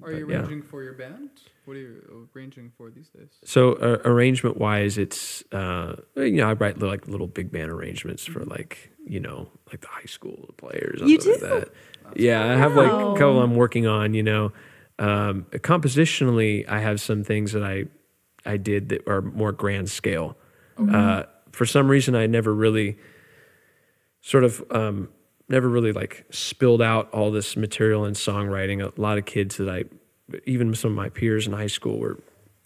Speaker 2: Are you arranging for your band? What are you arranging for these days?
Speaker 3: So arrangement wise, it's you know, I write like little big band arrangements for like, you know, like the high school players.
Speaker 4: You do?
Speaker 3: Like that. Yeah, I have like a couple I'm working on. You know, compositionally, I have some things that I did that are more grand scale. For some reason, I never really like spilled out all this material in songwriting. A lot of kids that even some of my peers in high school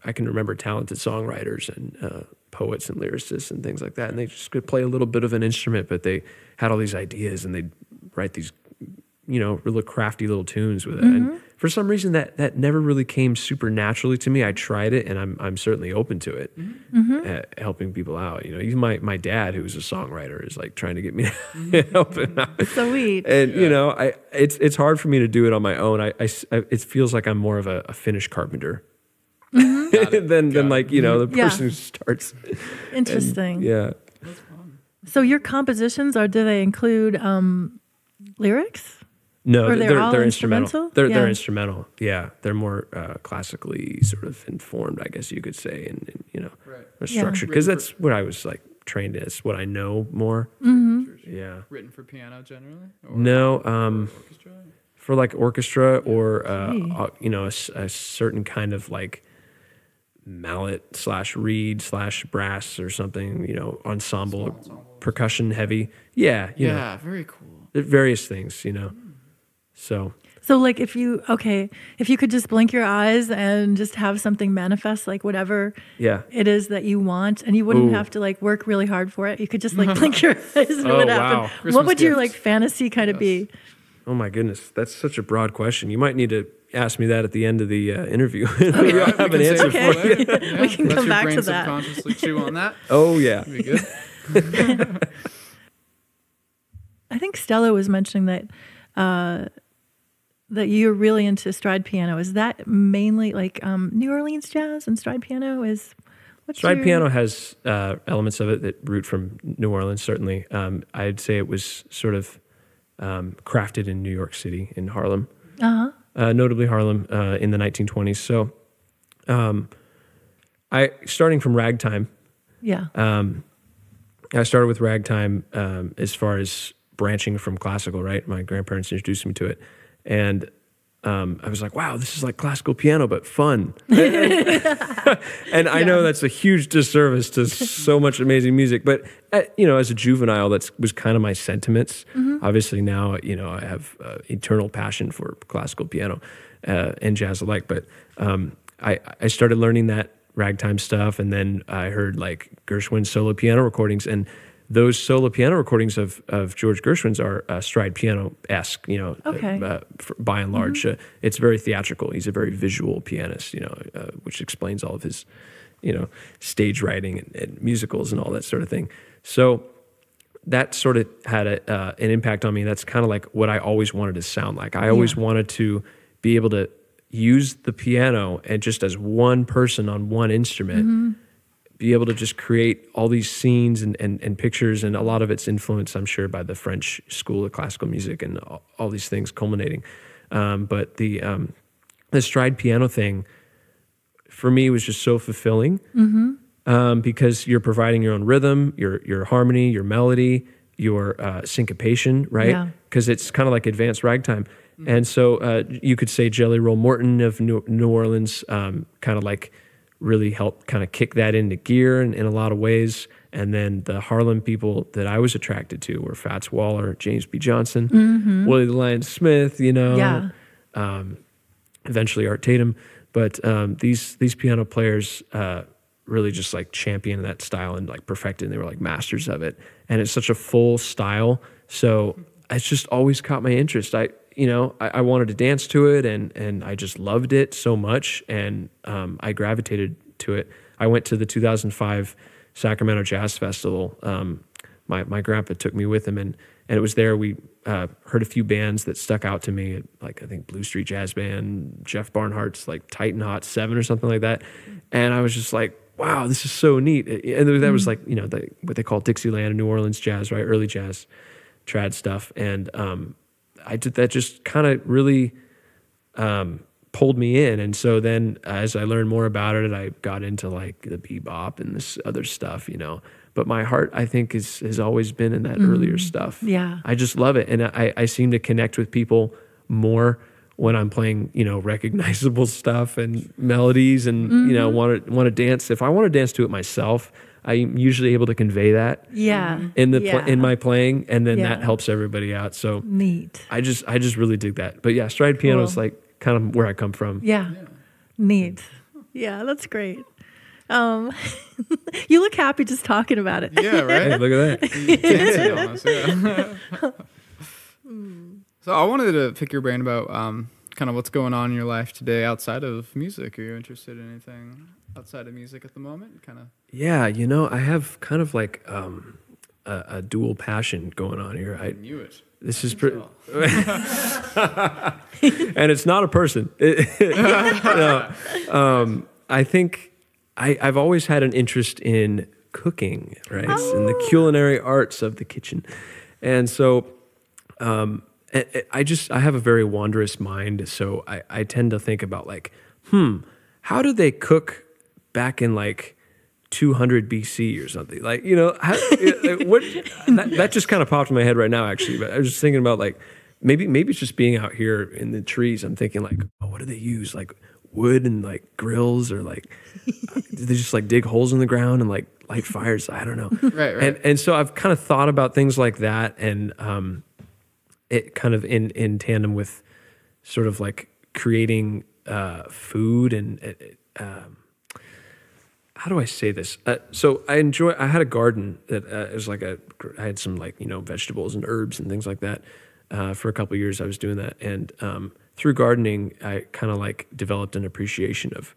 Speaker 3: I can remember talented songwriters and poets and lyricists and things like that. And they just could play a little bit of an instrument, but they had all these ideas and they'd write these, you know, really crafty little tunes with it. And for some reason that never really came super naturally to me. I tried it, and I'm certainly open to it, helping people out. You know, even my dad, who's a songwriter, is like trying to get me to help him out.
Speaker 4: Sweet.
Speaker 3: And you know, it's hard for me to do it on my own. It feels like I'm more of a finished carpenter than like, you know, the person who starts.
Speaker 4: Interesting.
Speaker 3: Yeah.
Speaker 4: So your compositions do they include lyrics?
Speaker 3: No,
Speaker 4: Or they're all
Speaker 3: instrumental.
Speaker 4: instrumental?
Speaker 3: They're
Speaker 4: Yeah.
Speaker 3: instrumental. Yeah, they're more classically sort of informed, I guess you could say, and
Speaker 2: Right.
Speaker 3: or structured, because
Speaker 2: Written
Speaker 3: that's what I was like trained as, what I know more. Yeah.
Speaker 2: Written for piano generally? Or
Speaker 3: No,
Speaker 2: orchestra?
Speaker 3: for like orchestra or
Speaker 4: Gee.
Speaker 3: a certain kind of like mallet / reed / brass or something, ensemble, percussion heavy. Yeah, you know,
Speaker 2: Yeah, very cool.
Speaker 3: various things, So
Speaker 4: So like if you could just blink your eyes and just have something manifest, like whatever
Speaker 3: yeah.
Speaker 4: it is that you want, and you wouldn't
Speaker 3: Ooh.
Speaker 4: have to like work really hard for it. You could just like blink your eyes and it
Speaker 3: Oh,
Speaker 4: would
Speaker 3: wow.
Speaker 4: happen.
Speaker 2: Christmas
Speaker 4: What would your
Speaker 2: gift.
Speaker 4: like fantasy kind of be?
Speaker 3: Oh my goodness, that's such a broad question. You might need to ask me that at the end of the interview.
Speaker 2: All right,
Speaker 3: I'll
Speaker 2: we
Speaker 3: have
Speaker 2: can
Speaker 3: an
Speaker 2: save
Speaker 3: answer
Speaker 2: it
Speaker 3: for
Speaker 2: for
Speaker 3: you.
Speaker 2: later. Yeah,
Speaker 4: We can
Speaker 2: let
Speaker 4: come
Speaker 2: your
Speaker 4: back
Speaker 2: brain
Speaker 4: to that.
Speaker 2: subconsciously chew on that.
Speaker 3: Oh yeah.
Speaker 2: Be good.
Speaker 4: I think Stella was mentioning that that you're really into stride piano. Is that mainly like New Orleans jazz and stride piano?
Speaker 3: Stride piano has elements of it that root from New Orleans, certainly. I'd say it was sort of crafted in New York City, in Harlem, notably Harlem in the 1920s. So starting from ragtime,
Speaker 4: Yeah.
Speaker 3: I started with ragtime as far as branching from classical, right? My grandparents introduced me to it. And I was like, wow, this is like classical piano, but fun. And I know that's a huge disservice to so much amazing music. But, as a juvenile, that was kind of my sentiments. Obviously now, I have eternal passion for classical piano and jazz alike. But I started learning that ragtime stuff. And then I heard like Gershwin's solo piano recordings. And those solo piano recordings of George Gershwin's are stride piano-esque,
Speaker 4: Okay.
Speaker 3: By and large. It's very theatrical. He's a very visual pianist, which explains all of his, stage writing and musicals and all that sort of thing. So that sort of had an impact on me. That's kind of like what I always wanted to sound like. I always wanted to be able to use the piano and just as one person on one instrument, be able to just create all these scenes and pictures, and a lot of it's influenced, I'm sure, by the French school of classical music and all these things culminating. But the stride piano thing, for me, was just so fulfilling because you're providing your own rhythm, your harmony, your melody, your syncopation, right?
Speaker 4: Yeah.
Speaker 3: Because it's kind of like advanced ragtime. And so you could say Jelly Roll Morton of New Orleans kind of like really helped kind of kick that into gear in a lot of ways. And then the Harlem people that I was attracted to were Fats Waller, James B. Johnson, Willie the Lion Smith, eventually Art Tatum. But these piano players really just like championed that style and like perfected, and they were like masters of it. And it's such a full style. So it's just always caught my interest. I wanted to dance to it, and I just loved it so much, and I gravitated to it. I went to the 2005 Sacramento Jazz Festival. My grandpa took me with him, and it was there we heard a few bands that stuck out to me, like I think Blue Street Jazz Band, Jeff Barnhart's like Titan Hot 7 or something like that. And I was just like, wow, this is so neat. And that was like, what they call Dixieland and New Orleans jazz, right? Early jazz, trad stuff. And I did that, just kind of really pulled me in. And so then as I learned more about it, I got into like the bebop and this other stuff, but my heart, I think, has always been in that earlier stuff.
Speaker 4: Yeah.
Speaker 3: I just love it. And I seem to connect with people more when I'm playing, recognizable stuff and melodies and, want to dance. If I want to dance to it myself, I'm usually able to convey that in my playing, and then that helps everybody out. So
Speaker 4: Neat.
Speaker 3: I just really dig that. But yeah, stride piano is like kind of where I come from.
Speaker 4: Yeah. Neat. Yeah, that's great. You look happy just talking about it.
Speaker 2: Yeah, right?
Speaker 3: Hey, look at that.
Speaker 2: Dancing on us, yeah. So I wanted to pick your brain about kind of what's going on in your life today outside of music. Are you interested in anything outside of music at the moment? Kind of.
Speaker 3: Yeah, I have kind of like a dual passion going on here. I
Speaker 2: knew it.
Speaker 3: This is pretty, and it's not a person. No. I think I've always had an interest in cooking, right? In the culinary arts of the kitchen. And so I have a very wondrous mind, so I tend to think about like, how did they cook back in like 200 BC or something? Like, that just kind of popped in my head right now, actually. But I was just thinking about like, maybe it's just being out here in the trees. I'm thinking like, oh, what do they use? Like wood and like grills, or like, do they just like dig holes in the ground and like light fires? I don't know.
Speaker 2: Right.
Speaker 3: And so I've kind of thought about things like that, and it kind of in tandem with sort of like creating food and how do I say this? So I had a garden that it was like I had some like, vegetables and herbs and things like that. For a couple of years I was doing that. And through gardening, I kind of like developed an appreciation of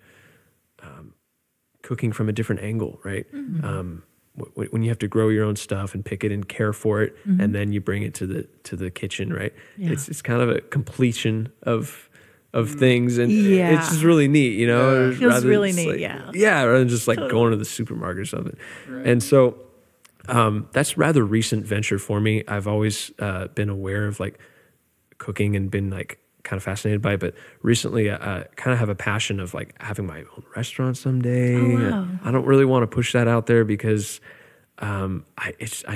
Speaker 3: cooking from a different angle, right? Mm-hmm. When you have to grow your own stuff and pick it and care for it, mm-hmm. and then you bring it to the kitchen, right? Yeah. It's kind of a completion of things, and it's just really neat,
Speaker 4: It feels really neat,
Speaker 3: rather than just like going to the supermarket or something. Right. And so that's rather recent venture for me. I've always been aware of like cooking and been like kind of fascinated by it, but recently I kind of have a passion of like having my own restaurant someday.
Speaker 4: Oh, wow.
Speaker 3: I don't really want to push that out there because I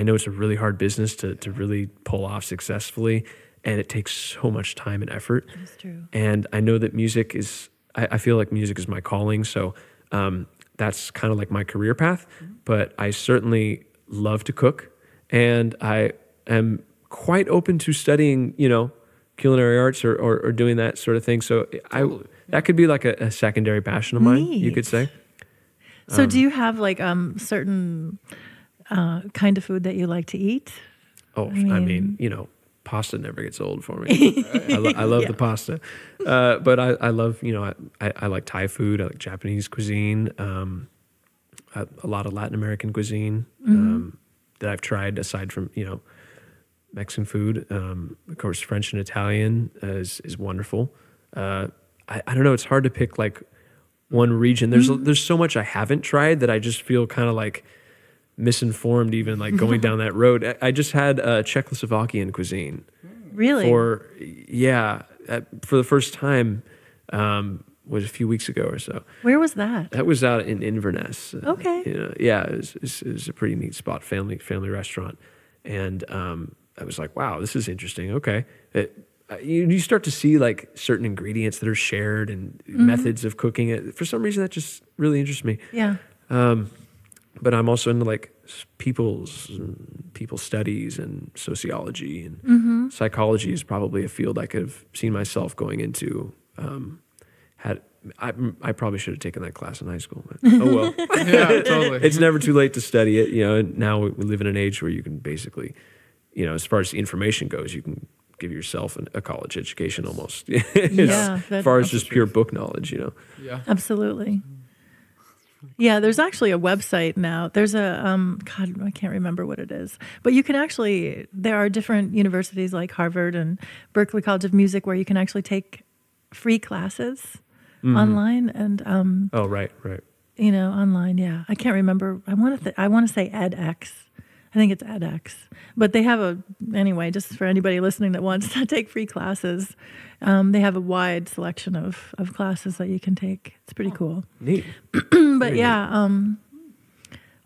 Speaker 3: know it's a really hard business to really pull off successfully. And it takes so much time and effort.
Speaker 4: That is true.
Speaker 3: And I know that music is, I feel like music is my calling. So that's kind of like my career path. Mm-hmm. But I certainly love to cook. And I am quite open to studying, culinary arts or doing that sort of thing. So that could be like a secondary passion of mine, you could say.
Speaker 4: So do you have like certain kind of food that you like to eat?
Speaker 3: Oh, I mean, pasta never gets old for me. I love the pasta. But I love, I like Thai food. I like Japanese cuisine, a lot of Latin American cuisine that I've tried aside from, Mexican food. Of course, French and Italian is wonderful. I don't know. It's hard to pick like one region. There's so much I haven't tried that I just feel kind of like misinformed even like going down that road. I just had Czechoslovakian cuisine.
Speaker 4: Really?
Speaker 3: For the first time was a few weeks ago or so.
Speaker 4: Where was that?
Speaker 3: That was out in Inverness.
Speaker 4: Okay.
Speaker 3: It was a pretty neat spot, family restaurant. And I was like, wow, this is interesting. Okay. You start to see like certain ingredients that are shared and methods of cooking it. For some reason, that just really interests me.
Speaker 4: Yeah.
Speaker 3: But I'm also into like people studies and sociology and psychology is probably a field I could have seen myself going into. I probably should have taken that class in high school. But, oh well.
Speaker 2: Yeah, totally.
Speaker 3: It's never too late to study it. And now we live in an age where you can basically, as far as information goes, you can give yourself a college education almost. As far as just pure book knowledge,
Speaker 2: Yeah,
Speaker 4: absolutely. Yeah, there's actually a website now. There's a, God, I can't remember what it is. But you can actually, there are different universities like Harvard and Berklee College of Music where you can actually take free classes online. And
Speaker 3: oh, right.
Speaker 4: Online, yeah. I can't remember. I want to say edX. I think it's edX. But they have anyway, just for anybody listening that wants to take free classes, they have a wide selection of classes that you can take. It's pretty cool.
Speaker 3: Neat.
Speaker 4: But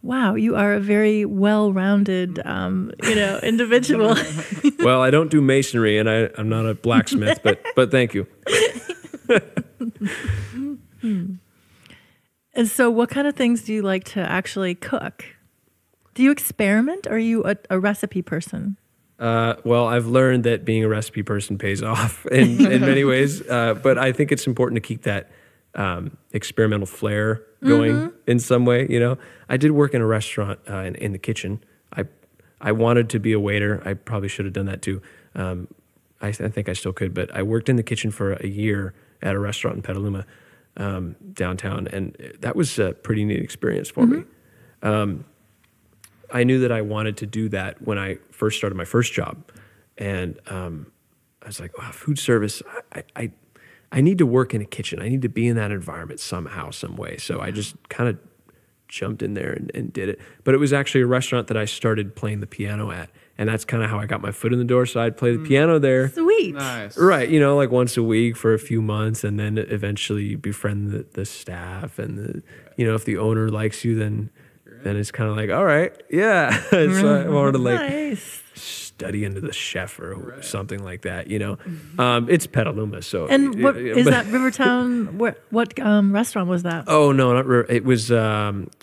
Speaker 4: wow, you are a very well-rounded, individual.
Speaker 3: Well, I don't do masonry, and I'm not a blacksmith, but thank you.
Speaker 4: And so what kind of things do you like to actually cook? Do you experiment, or are you a recipe person?
Speaker 3: Well, I've learned that being a recipe person pays off in many ways, but I think it's important to keep that experimental flair going in some way. I did work in a restaurant in the kitchen. I wanted to be a waiter. I probably should have done that too. I think I still could, but I worked in the kitchen for a year at a restaurant in Petaluma, downtown, and that was a pretty neat experience for me. I knew that I wanted to do that when I first started my first job, and I was like, wow, food service, I need to work in a kitchen. I need to be in that environment somehow, some way. So I just kind of jumped in there and did it. But it was actually a restaurant that I started playing the piano at, And that's kind of how I got my foot in the door. So I'd play the piano there.
Speaker 4: Sweet.
Speaker 2: Nice.
Speaker 3: Right, like once a week for a few months, and then eventually befriend the staff, and if the owner likes you, then it's kind of like, all right, yeah. So I wanted to
Speaker 4: Nice.
Speaker 3: study under the chef or something like that. It's Petaluma, so.
Speaker 4: And what is that Rivertown? What restaurant was that?
Speaker 3: Oh no, not River. It was Rosen's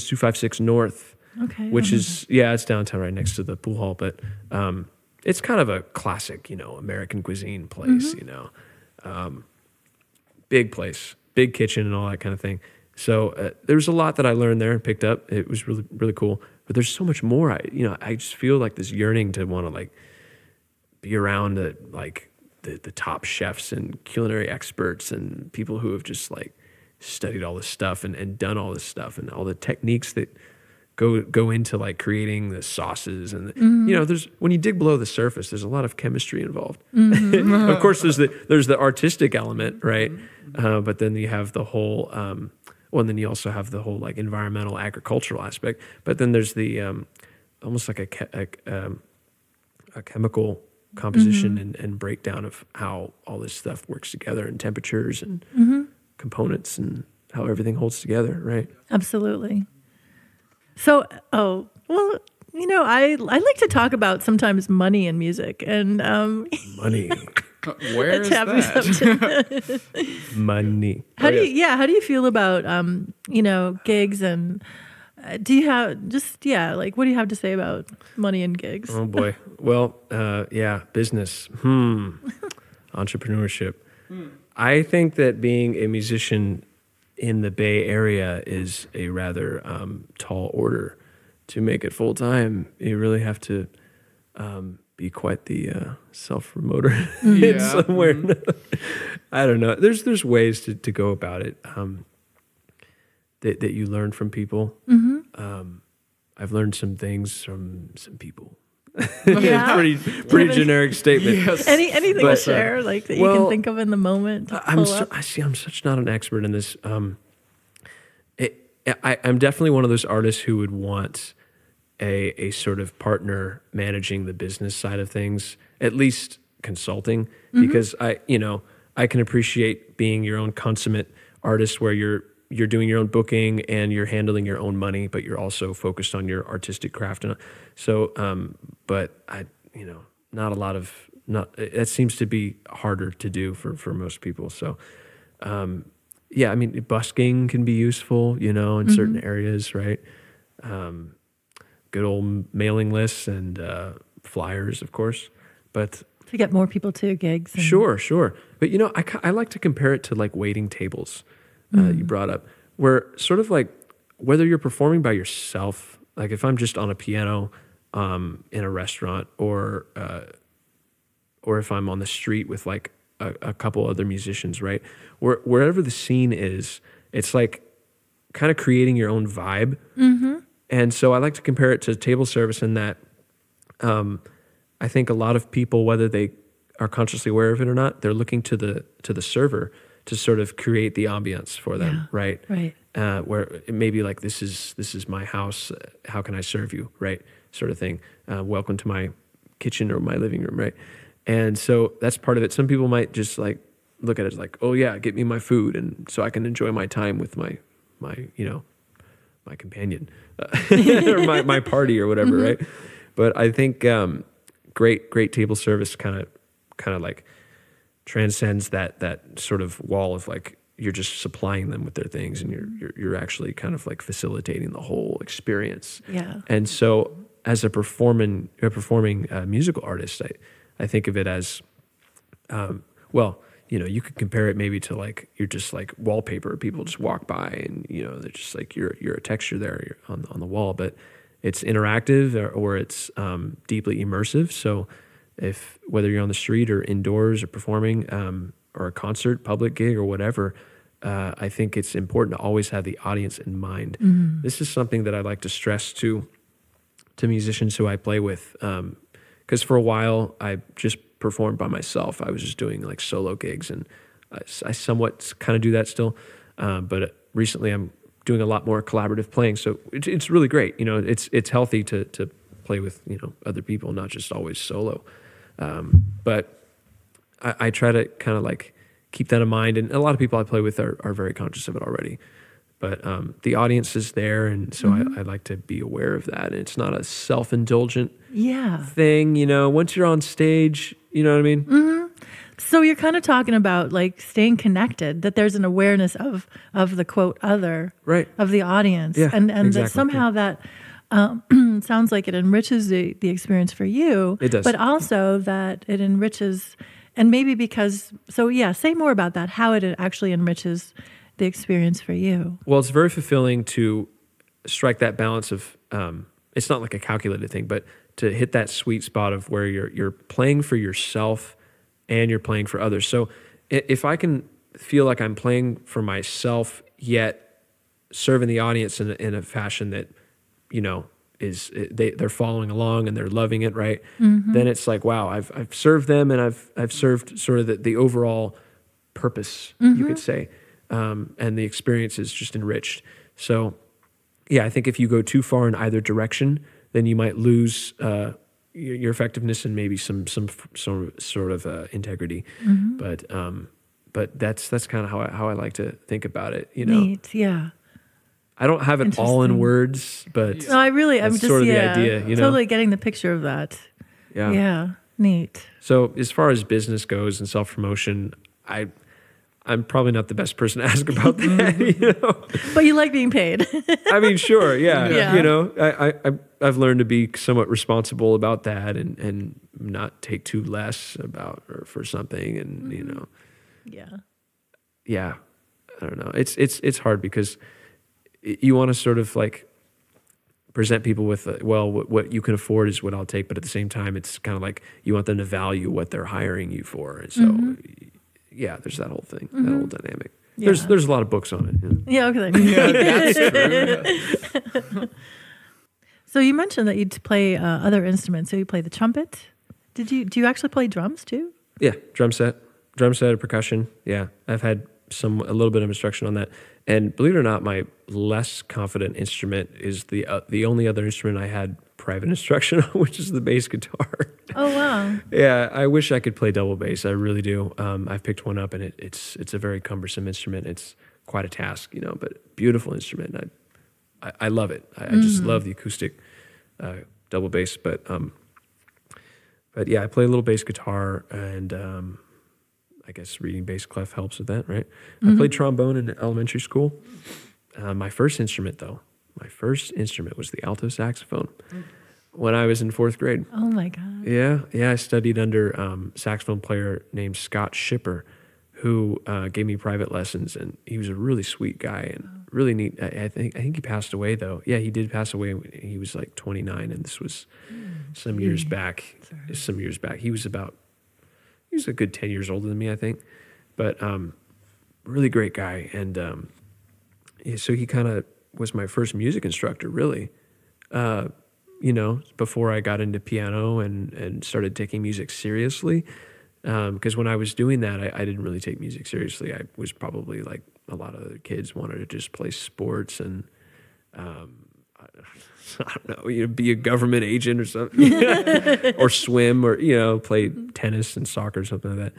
Speaker 3: 256 North.
Speaker 4: Okay.
Speaker 3: Which is it's downtown right next to the pool hall, but it's kind of a classic, American cuisine place, big place, big kitchen and all that kind of thing. So there was a lot that I learned there and picked up. It was really, really cool. But there's so much more. I just feel like this yearning to want to like be around the top chefs and culinary experts and people who have just like studied all this stuff and done all this stuff and all the techniques that go into like creating the sauces and there's when you dig below the surface, there's a lot of chemistry involved. Of course, there's the artistic element, right? But then you have the whole and then you also have the whole like environmental agricultural aspect. But then there's the almost like a chemical composition and breakdown of how all this stuff works together and temperatures and components and how everything holds together, right?
Speaker 4: Absolutely. So, I like to talk about sometimes money in music and
Speaker 3: money.
Speaker 2: Where is that?
Speaker 3: Money.
Speaker 4: How do you feel about gigs and do you have what do you have to say about money and gigs?
Speaker 3: Oh boy. Well, business. Entrepreneurship. I think that being a musician in the Bay Area is a rather tall order. To make it full time, you really have to be quite the self-promoter somewhere. I don't know. There's ways to go about it that you learn from people. I've learned some things from some people. pretty generic statement.
Speaker 4: Yes. Anything to share that you can think of in the moment?
Speaker 3: I'm such not an expert in this. I'm definitely one of those artists who would want a sort of partner managing the business side of things, at least consulting, because I can appreciate being your own consummate artist where you're doing your own booking and you're handling your own money, but you're also focused on your artistic craft. And so, but not a lot of, that seems to be harder to do for most people. So, busking can be useful, in certain areas, right? Good old mailing lists and flyers, of course, but
Speaker 4: to get more people to gigs.
Speaker 3: Sure. But I like to compare it to like waiting tables. You brought up, where sort of like whether you're performing by yourself, like if I'm just on a piano in a restaurant, or if I'm on the street with like a couple other musicians, right? Wherever the scene is, it's like kind of creating your own vibe. And so I like to compare it to table service in that I think a lot of people, whether they are consciously aware of it or not, they're looking to the server to sort of create the ambience for them, right?
Speaker 4: Right.
Speaker 3: Where it may be like, this is my house. How can I serve you, right? Sort of thing. Welcome to my kitchen or my living room, right? And so that's part of it. Some people might just like look at it as like, oh yeah, get me my food, and so I can enjoy my time with my companion or my party or whatever, right? But I think great table service kind of like transcends that sort of wall of like you're just supplying them with their things, and you're actually kind of like facilitating the whole experience.
Speaker 4: Yeah.
Speaker 3: And so as a performing musical artist, I think of it as you could compare it maybe to like you're just like wallpaper. People just walk by and they're just like you're a texture there on the wall, but it's interactive or it's deeply immersive. So whether you're on the street or indoors or performing or a concert, public gig or whatever, I think it's important to always have the audience in mind. This is something that I like to stress to musicians who I play with, because for a while I just performed by myself. I was just doing like solo gigs, and I somewhat kind of do that still, but recently I'm doing a lot more collaborative playing. So it's really great. It's healthy to play with, other people, not just always solo. But I try to kind of like keep that in mind. And a lot of people I play with are very conscious of it already. But the audience is there, and so I like to be aware of that. And it's not a self-indulgent thing, Once you're on stage, you know what I mean?
Speaker 4: Mm-hmm. So you're kind of talking about like staying connected, that there's an awareness of the quote other,
Speaker 3: right,
Speaker 4: of the audience, and
Speaker 3: exactly.
Speaker 4: that somehow that sounds like it enriches the experience for you.
Speaker 3: It does,
Speaker 4: but also that it enriches, and maybe because say more about that, how it actually enriches the experience for you.
Speaker 3: Well, it's very fulfilling to strike that balance of it's not like a calculated thing, but to hit that sweet spot of where you're playing for yourself and you're playing for others. So if I can feel like I'm playing for myself yet serving the audience in a fashion that they're following along and they're loving it, right? Mm-hmm. Then it's like, wow, I've served them, and I've served sort of the overall purpose, you could say. And the experience is just enriched. So, I think if you go too far in either direction, then you might lose your effectiveness and maybe some sort of integrity. Mm-hmm. But that's kind of how I like to think about it.
Speaker 4: Neat, yeah.
Speaker 3: I don't have it all in words, but
Speaker 4: no, I'm just
Speaker 3: sort of the idea.
Speaker 4: Totally getting the picture of that. Yeah, neat.
Speaker 3: So as far as business goes and self-promotion, I'm probably not the best person to ask about that,
Speaker 4: But you like being paid.
Speaker 3: I mean, sure, yeah. I've learned to be somewhat responsible about that and not take too less about or for something, and yeah. I don't know. It's hard because you want to sort of like present people with what you can afford is what I'll take, but at the same time, it's kind of like you want them to value what they're hiring you for, and so. Yeah, there's that whole thing, that whole dynamic. Yeah. There's a lot of books on it.
Speaker 4: Yeah, okay. That's true. So you mentioned that you'd play other instruments. So you play the trumpet. Do you actually play drums too?
Speaker 3: Yeah, drum set, percussion. Yeah, I've had a little bit of instruction on that. And believe it or not, my less confident instrument is the only other instrument I had private instruction on, which is the bass guitar.
Speaker 4: Oh wow!
Speaker 3: Yeah, I wish I could play double bass. I really do. I've picked one up, and it's a very cumbersome instrument. It's quite a task, but beautiful instrument. I love it. I just love the acoustic double bass. But yeah, I play a little bass guitar, and I guess reading bass clef helps with that, right? I played trombone in elementary school. My first instrument was the alto saxophone when I was in 4th grade.
Speaker 4: Oh my God.
Speaker 3: Yeah. I studied under saxophone player named Scott Shipper, who gave me private lessons, and he was a really sweet guy and really neat. I think he passed away though. Yeah, he did pass away when he was like 29, and this was some years back. He was a good 10 years older than me, I think, but really great guy. And so he kind of was my first music instructor, really, before I got into piano and started taking music seriously. Because when I was doing that, I didn't really take music seriously. I was probably like a lot of other kids, wanted to just play sports and I don't know, be a government agent or something, or swim, or play tennis and soccer or something like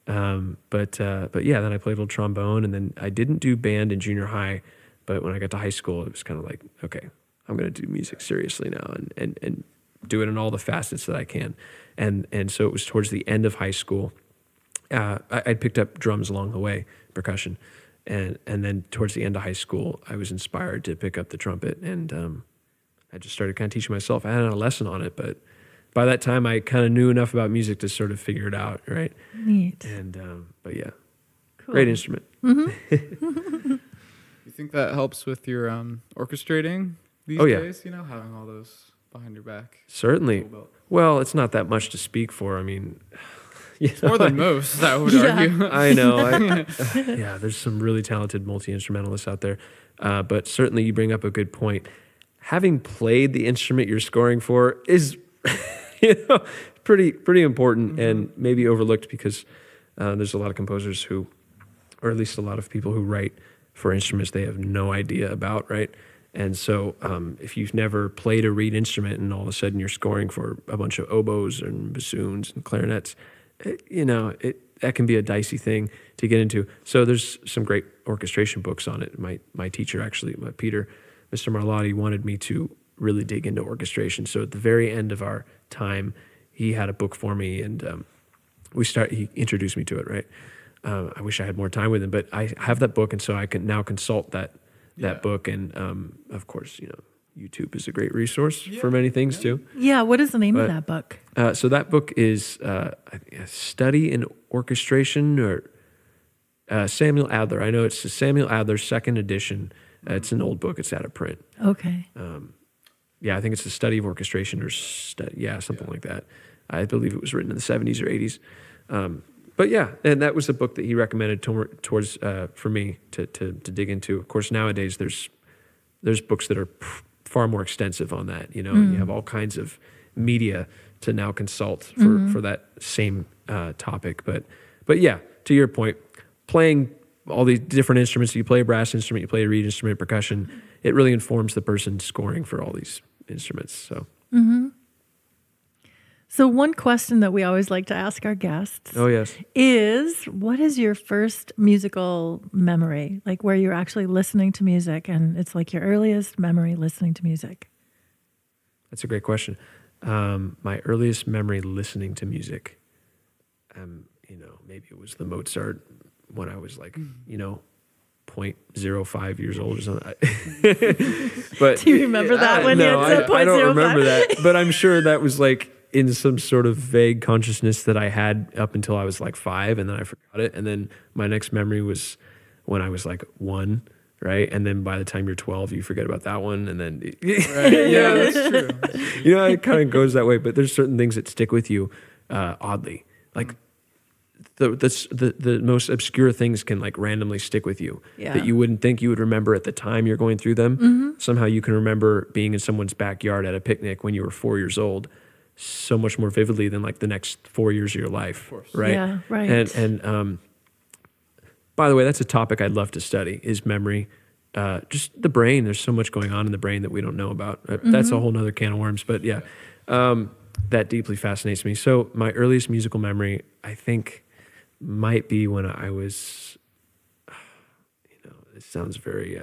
Speaker 3: that. But yeah, then I played a little trombone, and then I didn't do band in junior high. But when I got to high school, it was kind of like, okay, I'm going to do music seriously now and do it in all the facets that I can. And so it was towards the end of high school. I'd picked up drums along the way, percussion. And then towards the end of high school, I was inspired to pick up the trumpet. And I just started kind of teaching myself. I hadn't had a lesson on it, but by that time, I kind of knew enough about music to sort of figure it out, right?
Speaker 4: Neat.
Speaker 3: And, but yeah,
Speaker 4: cool.
Speaker 3: Great instrument.
Speaker 2: You think that helps with your orchestrating these
Speaker 3: yeah.
Speaker 2: days? Having all those behind your back.
Speaker 3: Certainly. Well, it's not that much to speak for. I mean,
Speaker 2: it's more than most, I would argue.
Speaker 3: I know. Yeah, there's some really talented multi-instrumentalists out there. But certainly you bring up a good point. Having played the instrument you're scoring for is pretty important and maybe overlooked because there's a lot of composers who, or at least a lot of people who write for instruments they have no idea about, right? And so if you've never played a reed instrument and all of a sudden you're scoring for a bunch of oboes and bassoons and clarinets, that can be a dicey thing to get into. So there's some great orchestration books on it. My teacher, actually, Peter, Mr. Marlotti, wanted me to really dig into orchestration. So at the very end of our time, he had a book for me, and he introduced me to it, right? I wish I had more time with him, but I have that book, and so I can now consult that book. And of course, YouTube is a great resource for many things too.
Speaker 4: Yeah, what is the name of that book?
Speaker 3: So that book is I think a study in orchestration, or Samuel Adler. I know it's the Samuel Adler second edition. It's an old book. It's out of print.
Speaker 4: Okay.
Speaker 3: I think it's the study of orchestration, or something like that. I believe it was written in the 70s or 80s. But yeah, and that was a book that he recommended towards for me to dig into. Of course, nowadays there's books that are far more extensive on that. You have all kinds of media to now consult for that same topic. But yeah, to your point, playing all these different instruments. You play a brass instrument, you play a reed instrument, percussion. It really informs the person scoring for all these instruments. So.
Speaker 4: Mm-hmm. So one question that we always like to ask our guests is, what is your first musical memory? Like where you're actually listening to music, and it's like your earliest memory listening to music?
Speaker 3: That's a great question. My earliest memory listening to music, maybe it was the Mozart when I was like, 0.05 years old or something. But
Speaker 4: do you remember that when you had 0.05?
Speaker 3: I don't remember that, but I'm sure that was like in some sort of vague consciousness that I had up until I was like 5, and then I forgot it. And then my next memory was when I was like 1, right? And then by the time you're 12, you forget about that one. And then,
Speaker 2: right. Yeah, that's true.
Speaker 3: It kind of goes that way. But there's certain things that stick with you oddly. Like the most obscure things can like randomly stick with you that you wouldn't think you would remember at the time you're going through them. Mm-hmm. Somehow you can remember being in someone's backyard at a picnic when you were 4 years old so much more vividly than like the next 4 years of your life, right?
Speaker 4: Yeah, right.
Speaker 3: And by the way, that's a topic I'd love to study, is memory. Just the brain. There's so much going on in the brain that we don't know about. That's a whole nother can of worms. But yeah, that deeply fascinates me. So my earliest musical memory, I think, might be when I was, it sounds very,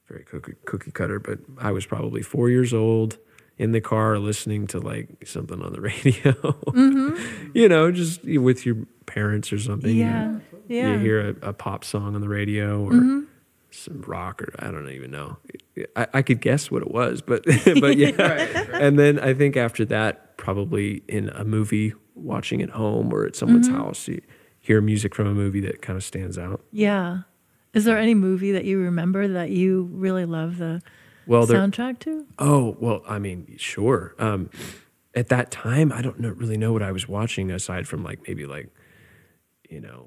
Speaker 3: very cookie cutter, but I was probably 4 years old, in the car listening to like something on the radio, just with your parents or something.
Speaker 4: Yeah.
Speaker 3: You hear a pop song on the radio or some rock, or I don't even know. I could guess what it was, but yeah. Right. And then I think after that, probably in a movie, watching at home or at someone's house, you hear music from a movie that kind of stands out.
Speaker 4: Yeah. Is there any movie that you remember that you really love the soundtrack to?
Speaker 3: Oh, well, I mean, sure. At that time, I don't really know what I was watching aside from like maybe like,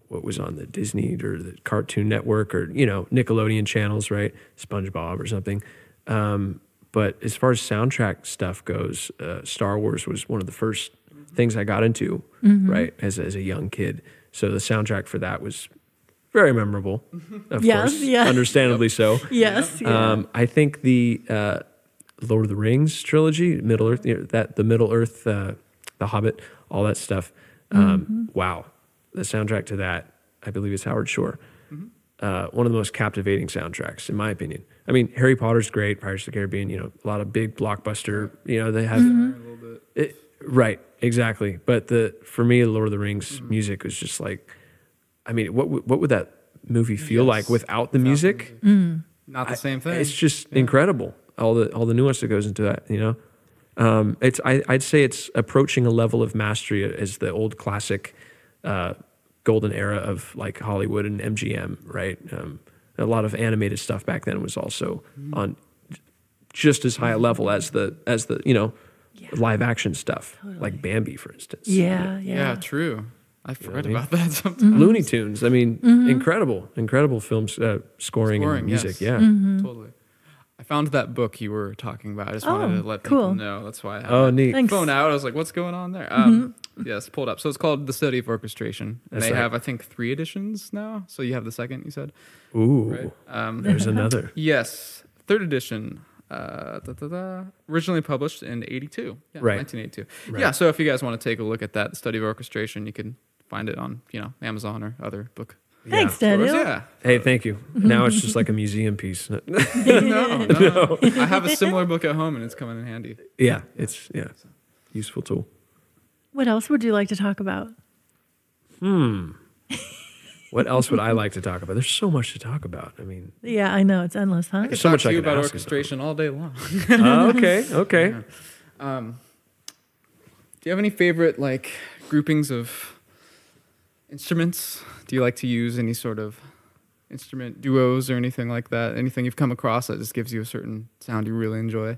Speaker 3: what was on the Disney or the Cartoon Network or, Nickelodeon channels, right? SpongeBob or something. But as far as soundtrack stuff goes, Star Wars was one of the first things I got into, right, as a young kid. So the soundtrack for that was very memorable, of course, understandably so.
Speaker 4: Yes. Yeah.
Speaker 3: I think the Lord of the Rings trilogy, Middle Earth, the Middle Earth, the Hobbit, all that stuff. Wow, the soundtrack to that, I believe it's Howard Shore. One of the most captivating soundtracks, in my opinion. I mean, Harry Potter's great, Pirates of the Caribbean, a lot of big blockbuster, they have...
Speaker 2: A little bit.
Speaker 3: Right, exactly. But for me, Lord of the Rings music was just like, I mean, what would that movie feel like without the music?
Speaker 2: Not the same thing.
Speaker 3: It's just incredible. All the nuance that goes into that, I'd say it's approaching a level of mastery as the old classic golden era of like Hollywood and MGM, right? A lot of animated stuff back then was also on just as high a level as the live action stuff, like Bambi, for instance.
Speaker 2: Yeah, true. I forgot about that sometimes.
Speaker 3: Looney Tunes. I mean, incredible films, scoring and music.
Speaker 2: Yes.
Speaker 3: Yeah,
Speaker 2: totally. I found that book you were talking about. I just wanted to let
Speaker 4: cool.
Speaker 2: people know. That's why I had
Speaker 3: neat.
Speaker 2: my phone out. I was like, what's going on there? Yes, pulled up. So it's called The Study of Orchestration. And they have, I think, 3 editions now. So you have the second, you said?
Speaker 3: Ooh,
Speaker 2: right?
Speaker 3: There's another.
Speaker 2: Yes. third edition. Originally published in 82. Yeah,
Speaker 3: Right.
Speaker 2: 1982.
Speaker 3: Right.
Speaker 2: Yeah, so if you guys want to take a look at that, the study of orchestration, you can find it on, Amazon or other book
Speaker 4: Thanks,
Speaker 3: Yeah.
Speaker 4: Daniel.
Speaker 2: stores. Yeah.
Speaker 3: Hey, thank you. Now it's just like a museum piece.
Speaker 2: No. I have a similar book at home and it's coming in handy.
Speaker 3: Yeah, it's useful tool.
Speaker 4: What else would you like to talk about?
Speaker 3: What else would I like to talk about? There's so much to talk about. I mean,
Speaker 4: Yeah, I know. It's endless, huh?
Speaker 2: I could
Speaker 3: so
Speaker 2: talk
Speaker 3: much
Speaker 2: to
Speaker 3: I
Speaker 2: you
Speaker 3: could
Speaker 2: about
Speaker 3: ask
Speaker 2: orchestration all day long.
Speaker 3: okay.
Speaker 2: Do you have any favorite groupings of instruments? Do you like to use any sort of instrument duos or anything like that? Anything you've come across that just gives you a certain sound you really enjoy?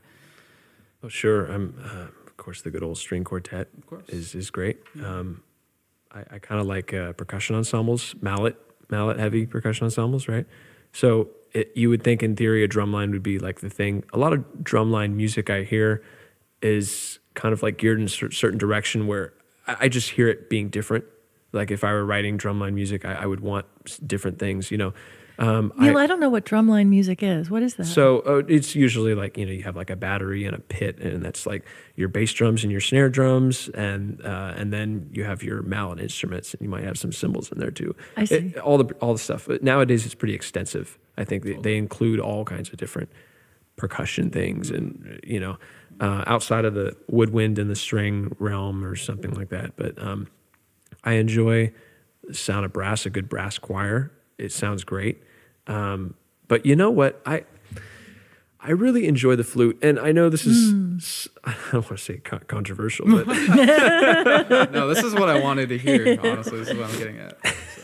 Speaker 3: Oh, sure. Of course, the good old string quartet
Speaker 2: Of course.
Speaker 3: is great. I kind of like percussion ensembles, mallet heavy percussion ensembles, right? So you would think in theory a drumline would be like the thing. A lot of drumline music I hear is kind of like geared in a certain direction where I just hear it being different. Like if I were writing drumline music, I would want different things,
Speaker 4: Neil, I don't know what drumline music is. What is that?
Speaker 3: So it's usually like, you have like a battery and a pit, and that's like your bass drums and your snare drums, and then you have your mallet instruments, and you might have some cymbals in there too.
Speaker 4: I see.
Speaker 3: All the stuff. But nowadays it's pretty extensive. I think they include all kinds of different percussion things, and outside of the woodwind and the string realm or something like that. But I enjoy the sound of brass, a good brass choir. It sounds great. But you know what? I really enjoy the flute. And I know this is, I don't want to say controversial, but
Speaker 2: No, this is what I wanted to hear, honestly. This is what I'm getting at.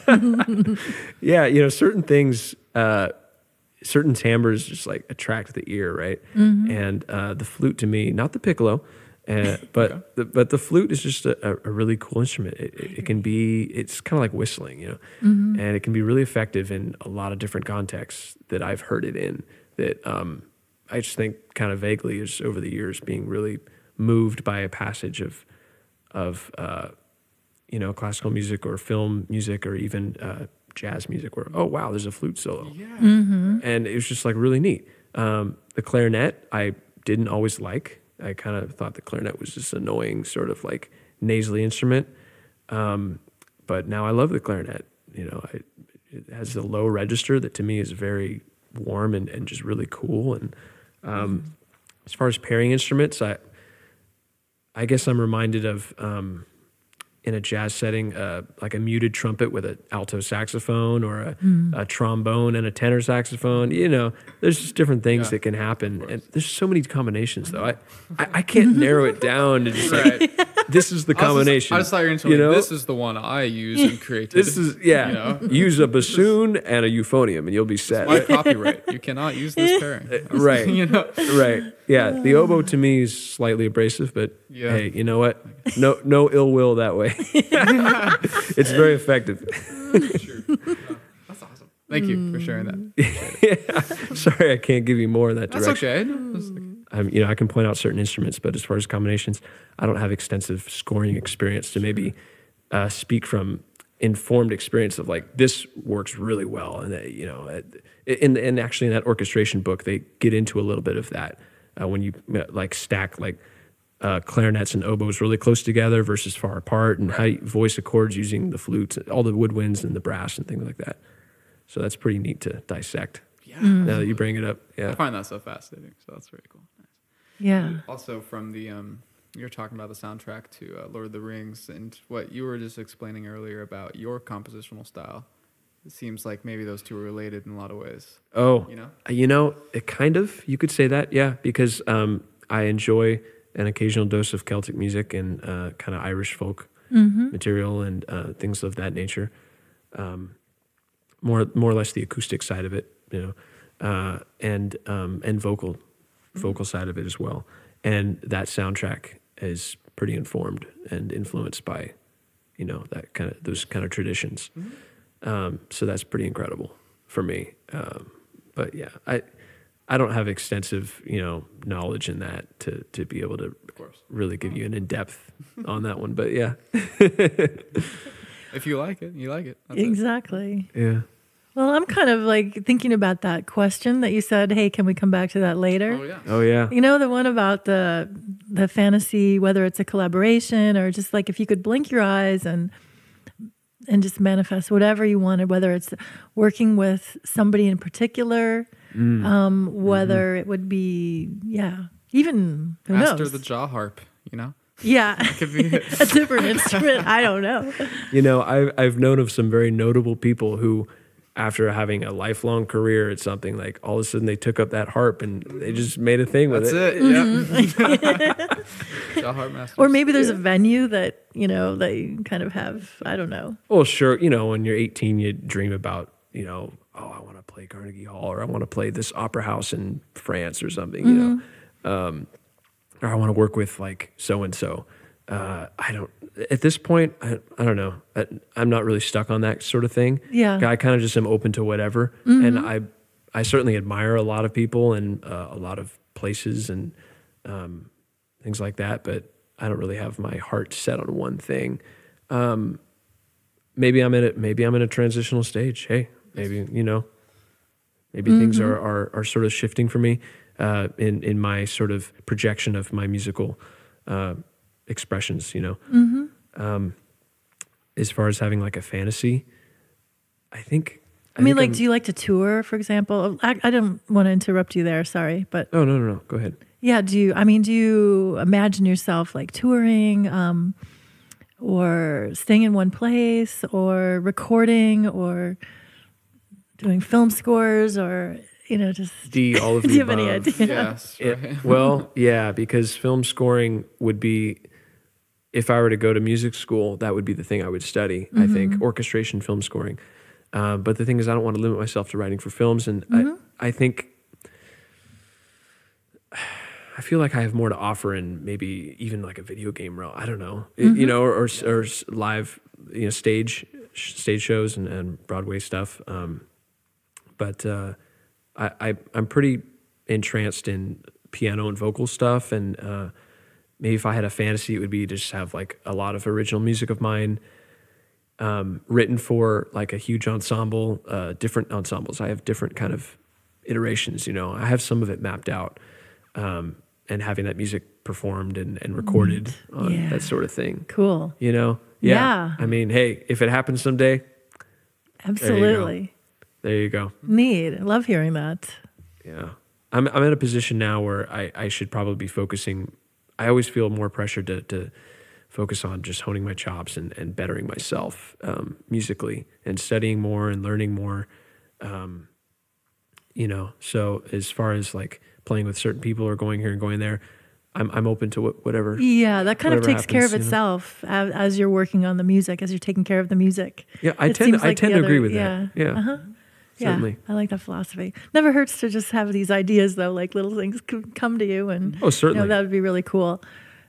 Speaker 2: So.
Speaker 3: yeah, certain things, certain timbres just like attract the ear, right? And the flute to me, not the piccolo, but the flute is just a really cool instrument. It can be, it's kind of like whistling, and it can be really effective in a lot of different contexts that I've heard it in. That I just think kind of vaguely is over the years being really moved by a passage of classical music or film music or even jazz music where, oh wow, there's a flute solo, and it was just like really neat. The clarinet I didn't always like. I kind of thought the clarinet was just annoying, sort of like nasally instrument. But now I love the clarinet. It has a low register that to me is very warm and just really cool. And as far as pairing instruments, I guess I'm reminded of in a jazz setting, like a muted trumpet with an alto saxophone or a trombone and a tenor saxophone. There's just different things that can happen. And there's so many combinations, though. I can't narrow it down to just like, this is the combination.
Speaker 2: I just thought you were going to this is the one I use and created.
Speaker 3: This is, use a bassoon and a euphonium and you'll be set.
Speaker 2: It's my copyright. You cannot use this pairing.
Speaker 3: Right. Right. Yeah. The oboe to me is slightly abrasive, but hey, you know what? No ill will that way. It's very effective.
Speaker 2: Sure. That's awesome. Thank you for sharing that.
Speaker 3: Sorry, I can't give you more in that
Speaker 2: That's
Speaker 3: direction.
Speaker 2: okay.
Speaker 3: I can point out certain instruments, but as far as combinations, I don't have extensive scoring experience to maybe speak from informed experience of like this works really well, and and actually in that orchestration book they get into a little bit of that when you like stack like clarinets and oboes really close together versus far apart, and how you voice accords using the flutes, all the woodwinds and the brass and things like that. So that's pretty neat to dissect.
Speaker 2: Yeah.
Speaker 3: Now that you bring it up,
Speaker 2: I find that so fascinating. So that's very cool. Nice.
Speaker 4: Yeah.
Speaker 2: Also, from the you're talking about the soundtrack to Lord of the Rings, and what you were just explaining earlier about your compositional style. It seems like maybe those two are related in a lot of ways.
Speaker 3: Oh, it kind of, you could say that, yeah, because I enjoy an occasional dose of Celtic music and kind of Irish folk material and things of that nature. More or less the acoustic side of it, and vocal side of it as well. And that soundtrack is pretty informed and influenced by, those kind of traditions. So that's pretty incredible for me. But yeah, I don't have extensive, knowledge in that to be able to really give you an in-depth on that one. But yeah.
Speaker 2: If you like it, you like it. That's
Speaker 4: exactly.
Speaker 3: Yeah.
Speaker 4: Well, I'm kind of like thinking about that question that you said, hey, can we come back to that later?
Speaker 2: Oh yeah.
Speaker 3: Oh yeah.
Speaker 4: You know, the one about the fantasy, whether it's a collaboration or just like if you could blink your eyes and just manifest whatever you wanted, whether it's working with somebody in particular, whether it would be, even, who
Speaker 2: Master
Speaker 4: knows?
Speaker 2: the jaw harp, you know?
Speaker 4: Yeah,
Speaker 2: Could be it.
Speaker 4: a different instrument. I don't know.
Speaker 3: You know, I've known of some very notable people who, after having a lifelong career at something, like all of a sudden they took up that harp and they just made a thing with
Speaker 2: That's
Speaker 3: it.
Speaker 2: it. Yeah. Jaw harp master.
Speaker 4: Or maybe there's a venue that, you know, that you kind of have, I don't know.
Speaker 3: Well, sure. You know, when you're 18, you dream about, you know, oh, I want to play Carnegie Hall, or I want to play this opera house in France or something, you know, or I want to work with like so-and-so. I don't, at this point, I don't know. I'm not really stuck on that sort of thing.
Speaker 4: Yeah.
Speaker 3: I kind of just am open to whatever. And I certainly admire a lot of people and a lot of places and things like that, but I don't really have my heart set on one thing. Maybe I'm in a transitional stage. Hey, maybe, you know, maybe things are sort of shifting for me in my sort of projection of my musical expressions, you know. As far as having like a fantasy, I mean,
Speaker 4: like, do you like to tour, for example? I didn't want to interrupt you there, sorry, but
Speaker 3: Oh, no. Go ahead.
Speaker 4: yeah, do you imagine yourself like touring, or staying in one place, or recording, or doing film scores, or, you know, just
Speaker 3: All of
Speaker 4: do
Speaker 3: the
Speaker 4: you have any
Speaker 3: above.
Speaker 4: idea?
Speaker 2: Yes. Right.
Speaker 3: Well, yeah, because film scoring would be, if I were to go to music school, that would be the thing I would study, I think, orchestration, film scoring. But the thing is, I don't want to limit myself to writing for films. And I think, I feel like I have more to offer in maybe even like a video game realm. I don't know, you know, or live, you know, stage shows and Broadway stuff. But I'm pretty entranced in piano and vocal stuff. And maybe if I had a fantasy, it would be to just have like a lot of original music of mine written for like a huge ensemble, different ensembles. I have different kind of iterations, you know. I have some of it mapped out, and having that music performed and recorded on that sort of thing.
Speaker 4: Cool.
Speaker 3: You know?
Speaker 4: Yeah.
Speaker 3: I mean, hey, if it happens someday,
Speaker 4: Absolutely.
Speaker 3: there you go.
Speaker 4: Neat. I love hearing that.
Speaker 3: Yeah. I'm in a position now where I should probably be focusing. I always feel more pressure to focus on just honing my chops and bettering myself musically and studying more and learning more. You know, so as far as like playing with certain people or going here and going there, I'm open to whatever.
Speaker 4: Yeah, that kind of
Speaker 3: whatever
Speaker 4: takes care of
Speaker 3: happens, you know?
Speaker 4: itself as you're working on the music, as you're taking care of the music.
Speaker 3: Yeah, I
Speaker 4: It
Speaker 3: tend
Speaker 4: seems like
Speaker 3: to
Speaker 4: the
Speaker 3: agree
Speaker 4: other-
Speaker 3: with
Speaker 4: yeah.
Speaker 3: that. Yeah. Certainly.
Speaker 4: Yeah, I like that philosophy. Never hurts to just have these ideas, though, like little things come to you, and
Speaker 3: Oh, certainly.
Speaker 4: you know, that would be really cool.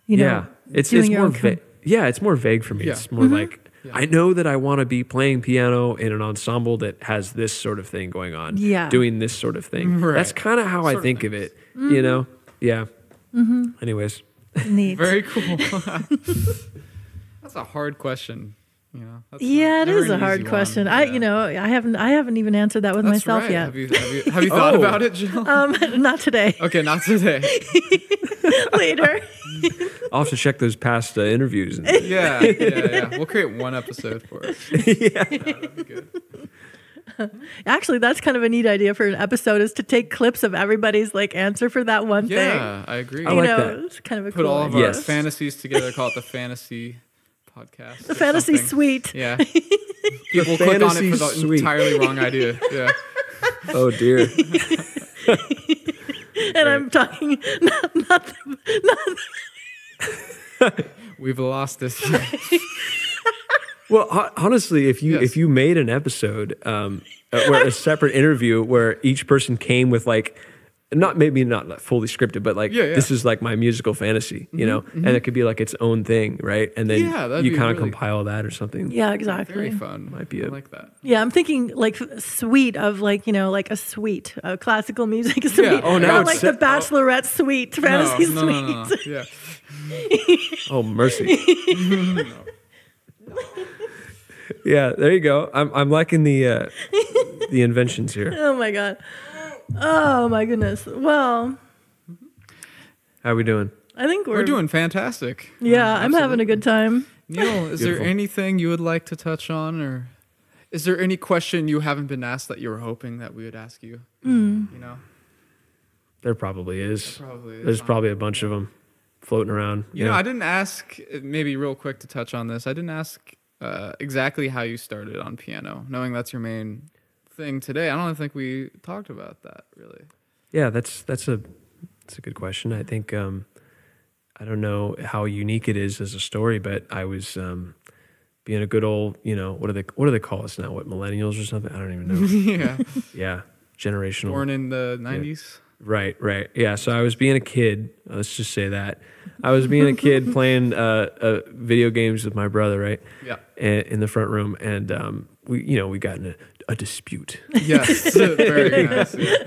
Speaker 4: You know,
Speaker 3: Yeah, it's
Speaker 4: doing your
Speaker 3: more
Speaker 4: own
Speaker 3: vague. Yeah, it's more vague for me.
Speaker 2: Yeah.
Speaker 3: It's more like I know that I want to be playing piano in an ensemble that has this sort of thing going on.
Speaker 4: Yeah.
Speaker 3: Doing this sort of thing.
Speaker 2: Right.
Speaker 3: That's kind of how I
Speaker 2: Sort of
Speaker 3: think of it. You know? Yeah. Anyways.
Speaker 4: Neat.
Speaker 2: Very cool. That's a hard question. You know. That's
Speaker 4: Yeah, it
Speaker 2: never
Speaker 4: is a
Speaker 2: an
Speaker 4: hard
Speaker 2: easy
Speaker 4: question.
Speaker 2: one.
Speaker 4: You know, I haven't even answered that with
Speaker 2: That's
Speaker 4: myself
Speaker 2: right.
Speaker 4: yet.
Speaker 2: Have you thought
Speaker 3: Oh.
Speaker 2: about it, Jill?
Speaker 4: Not today.
Speaker 2: Okay, not today.
Speaker 4: Later.
Speaker 3: I'll have to check those past interviews. And,
Speaker 2: Yeah. We'll create one episode for it.
Speaker 3: yeah.
Speaker 2: That'd be good.
Speaker 4: Actually, that's kind of a neat idea for an episode, is to take clips of everybody's like answer for that one thing.
Speaker 2: Yeah, I agree.
Speaker 3: I
Speaker 4: You
Speaker 3: like
Speaker 4: know,
Speaker 3: that.
Speaker 4: it's kind of a
Speaker 2: Put
Speaker 4: cool
Speaker 2: all of
Speaker 4: idea.
Speaker 2: our fantasies together, call it the fantasy podcast.
Speaker 4: The
Speaker 2: or
Speaker 4: fantasy
Speaker 2: something.
Speaker 4: suite.
Speaker 2: Yeah. People click on it for the
Speaker 3: fantasy suite.
Speaker 2: entirely wrong idea. Yeah.
Speaker 3: Oh, dear.
Speaker 4: And I'm talking not
Speaker 2: We've lost this.
Speaker 3: Well, honestly, if you made an episode where a separate interview where each person came with like, not fully scripted, but like this is like my musical fantasy, you know, and it could be like its own thing, right? And then
Speaker 2: that'd
Speaker 3: you
Speaker 2: be
Speaker 3: kind of
Speaker 2: really-
Speaker 3: compile that or something.
Speaker 4: Yeah, exactly.
Speaker 2: Very fun.
Speaker 3: Might be
Speaker 2: I
Speaker 3: a-
Speaker 2: like that.
Speaker 4: Yeah, I'm thinking like suite of like, you know, like a suite, a classical music suite.
Speaker 2: Yeah. Oh,
Speaker 3: now
Speaker 4: Not like
Speaker 3: it's
Speaker 4: the Bachelorette suite, fantasy suite.
Speaker 2: No. Yeah.
Speaker 3: Oh, mercy. Yeah, there you go. I'm liking the the inventions here.
Speaker 4: Oh my God. Oh my goodness. Well,
Speaker 3: How are we doing?
Speaker 4: I think
Speaker 2: We're doing fantastic.
Speaker 4: Yeah, I'm having a good time.
Speaker 2: Neil, is there anything you would like to touch on, or is there any question you haven't been asked that you were hoping that we would ask you? You know,
Speaker 3: There probably is.
Speaker 2: probably
Speaker 3: There's probably a bunch of them floating around.
Speaker 2: You know, I didn't ask. Maybe real quick to touch on this. I didn't ask exactly how you started on piano, knowing that's your main thing today. I don't think we talked about that really.
Speaker 3: Yeah, that's a good question. I think I don't know how unique it is as a story, but I was being a good old, what do they call us now? What, millennials or something? I don't even know.
Speaker 2: Yeah.
Speaker 3: Yeah, generational.
Speaker 2: Born in the 90s.
Speaker 3: Right. Yeah. So I was being a kid. Let's just say that I was being a kid playing video games with my brother, right?
Speaker 2: Yeah.
Speaker 3: In the front room, and we got in a dispute.
Speaker 2: Yes. Very nice. Yeah.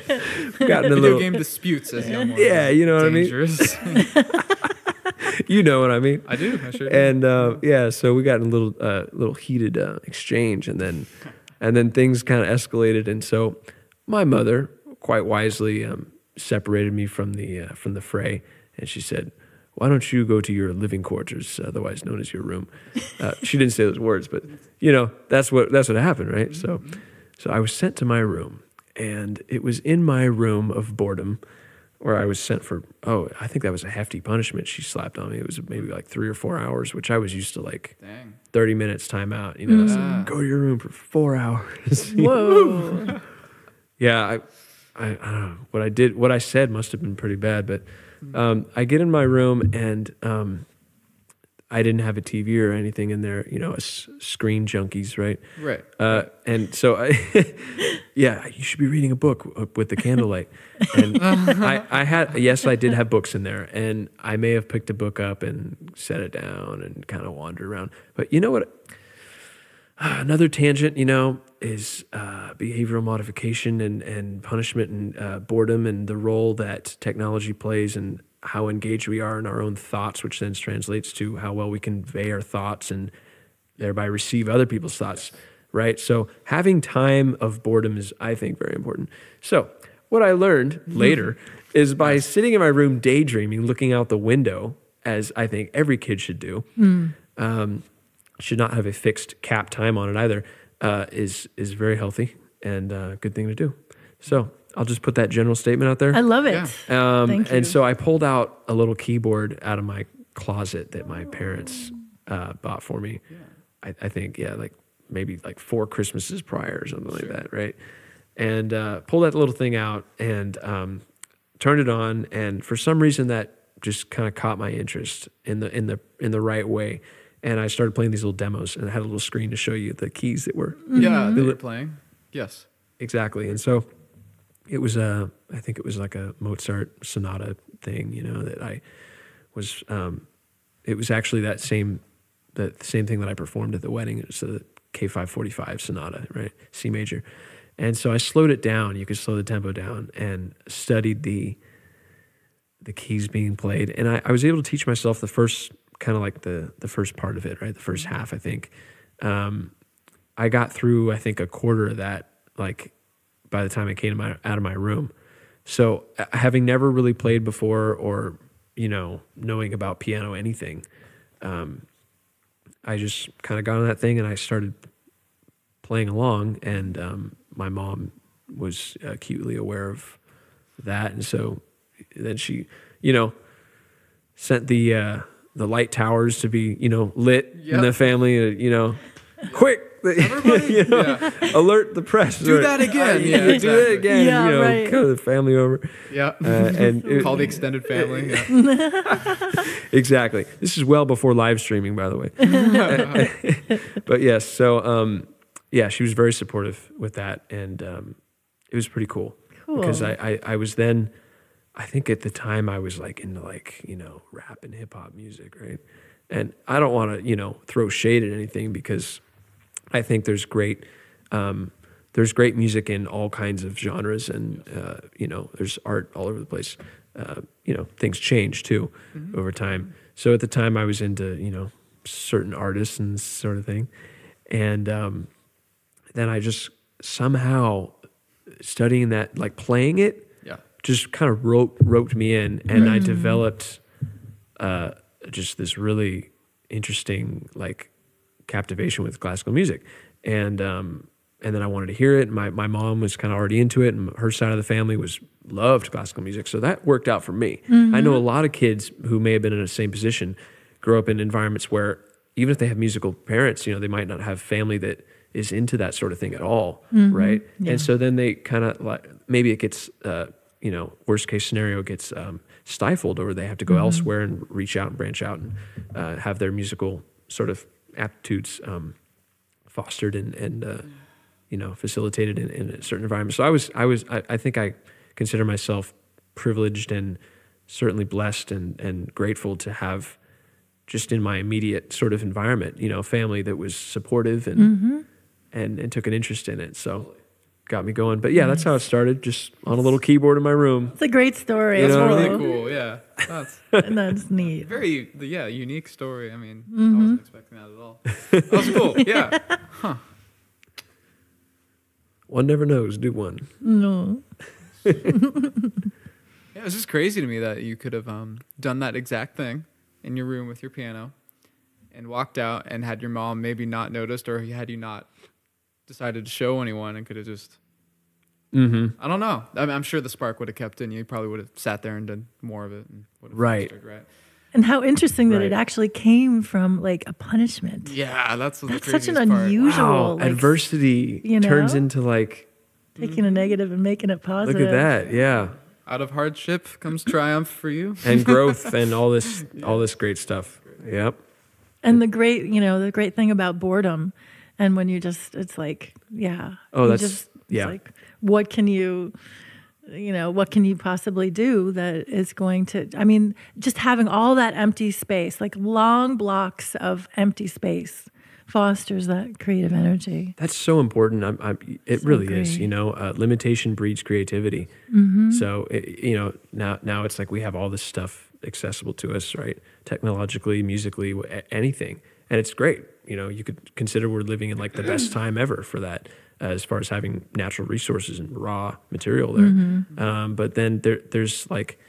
Speaker 3: Got in a
Speaker 2: Video game disputes as young ones.
Speaker 3: Yeah, you know what
Speaker 2: Dangerous.
Speaker 3: I mean. You know what I mean.
Speaker 2: I do. I sure do.
Speaker 3: And so we got in a little heated exchange, and then things kind of escalated, and so my mother quite wisely separated me from the fray, and she said, "Why don't you go to your living quarters, otherwise known as your room?" She didn't say those words, but that's what happened, right?
Speaker 2: Mm-hmm.
Speaker 3: So I was sent to my room, and it was in my room of boredom where I was sent for, I think that was a hefty punishment she slapped on me. It was maybe like 3 or 4 hours, which I was used to like 30 minutes time out. So go to your room for 4 hours.
Speaker 4: Whoa.
Speaker 3: Yeah, I don't know. What I said must have been pretty bad, but I get in my room, and I didn't have a TV or anything in there, screen junkies, right?
Speaker 2: Right.
Speaker 3: And so you should be reading a book with the candlelight. And I did have books in there, and I may have picked a book up and set it down and kind of wandered around. But you know what? Another tangent, is behavioral modification and punishment and boredom, and the role that technology plays, and how engaged we are in our own thoughts, which then translates to how well we convey our thoughts and thereby receive other people's thoughts, right? So having time of boredom is, I think, very important. So what I learned later is by sitting in my room daydreaming, looking out the window, as I think every kid should do, should not have a fixed cap time on it either, is very healthy and a good thing to do. So I'll just put that general statement out there.
Speaker 4: I love it.
Speaker 2: Yeah.
Speaker 4: Thank you.
Speaker 3: And so I pulled out a little keyboard out of my closet that my parents bought for me. Yeah. I think, like maybe like 4 Christmases prior or something like that, right? And pulled that little thing out and turned it on. And for some reason, that just kind of caught my interest in the right way. And I started playing these little demos, and I had a little screen to show you the keys that were
Speaker 2: they were playing. Yes,
Speaker 3: exactly. And so it was I think it was like a Mozart sonata thing, that I was. It was actually the same thing that I performed at the wedding. It's the K545 sonata, right, C major. And so I slowed it down. You could slow the tempo down, and studied the keys being played. And I was able to teach myself the first, kind of like the first part of it, right? The first half, I think. I got through, I think, a quarter of that, like, by the time I came out of my room. So having never really played before, or, knowing about piano, anything, I just kind of got on that thing, and I started playing along, and my mom was acutely aware of that. And so then she, sent the light towers to be, lit in the family, quick,
Speaker 2: everybody,
Speaker 3: alert the press.
Speaker 2: Do that again.
Speaker 3: Do that again.
Speaker 4: Yeah, right.
Speaker 3: Call the family over.
Speaker 2: Yeah.
Speaker 3: And
Speaker 2: call the extended family. Yeah.
Speaker 3: Exactly. This is well before live streaming, by the way. But yes, so she was very supportive with that, and it was pretty cool. Because I was then, I think at the time I was like into rap and hip hop music, right? And I don't want to throw shade at anything, because I think there's great music in all kinds of genres, and there's art all over the place. Things change too over time. So at the time I was into certain artists and sort of thing, and then I just somehow studying that, like playing it,
Speaker 2: Yeah.
Speaker 3: just kind of roped me in, and I developed just this really interesting like captivation with classical music, and then I wanted to hear it. My mom was kind of already into it, and her side of the family loved classical music, so that worked out for me. I know a lot of kids who may have been in the same position grow up in environments where even if they have musical parents, they might not have family that is into that sort of thing at all, right? Yeah. And so then they kind of like, maybe it gets, worst case scenario gets stifled, or they have to go elsewhere and reach out and branch out and have their musical sort of aptitudes fostered and facilitated in a certain environment. So I think I consider myself privileged and certainly blessed and grateful to have just in my immediate sort of environment, family that was supportive and took an interest in it. So got me going. But yeah, that's how it started, just on a little keyboard in my room.
Speaker 4: It's a great story.
Speaker 2: That's really cool. Yeah.
Speaker 4: That's neat.
Speaker 2: Very, unique story. I mean, I wasn't expecting that at all. That was cool. Yeah. Huh.
Speaker 3: One never knows, do one.
Speaker 4: No.
Speaker 2: Yeah, it's just crazy to me that you could have done that exact thing in your room with your piano and walked out and had your mom maybe not noticed, or had you not decided to show anyone, and could have just, I don't know. I'm sure the spark would have kept in you. You probably would have sat there and done more of it. And would have fostered, right.
Speaker 4: And how interesting that it actually came from like a punishment.
Speaker 2: Yeah, that's
Speaker 4: such an unusual.
Speaker 3: Wow, like, adversity turns into like
Speaker 4: taking a negative and making it positive.
Speaker 3: Look at that, yeah.
Speaker 2: Out of hardship comes triumph for you,
Speaker 3: and growth, and all this great stuff. Yep.
Speaker 4: And the great thing about boredom, and when it's like, like, what can you possibly do that is going to, just having all that empty space, like long blocks of empty space, fosters that creative energy.
Speaker 3: That's so important. It so really great. Is, limitation breeds creativity. So, now it's like we have all this stuff accessible to us, right? Technologically, musically, anything. And it's great. You could consider we're living in like the best time ever for that, as far as having natural resources and raw material there. But then there's like,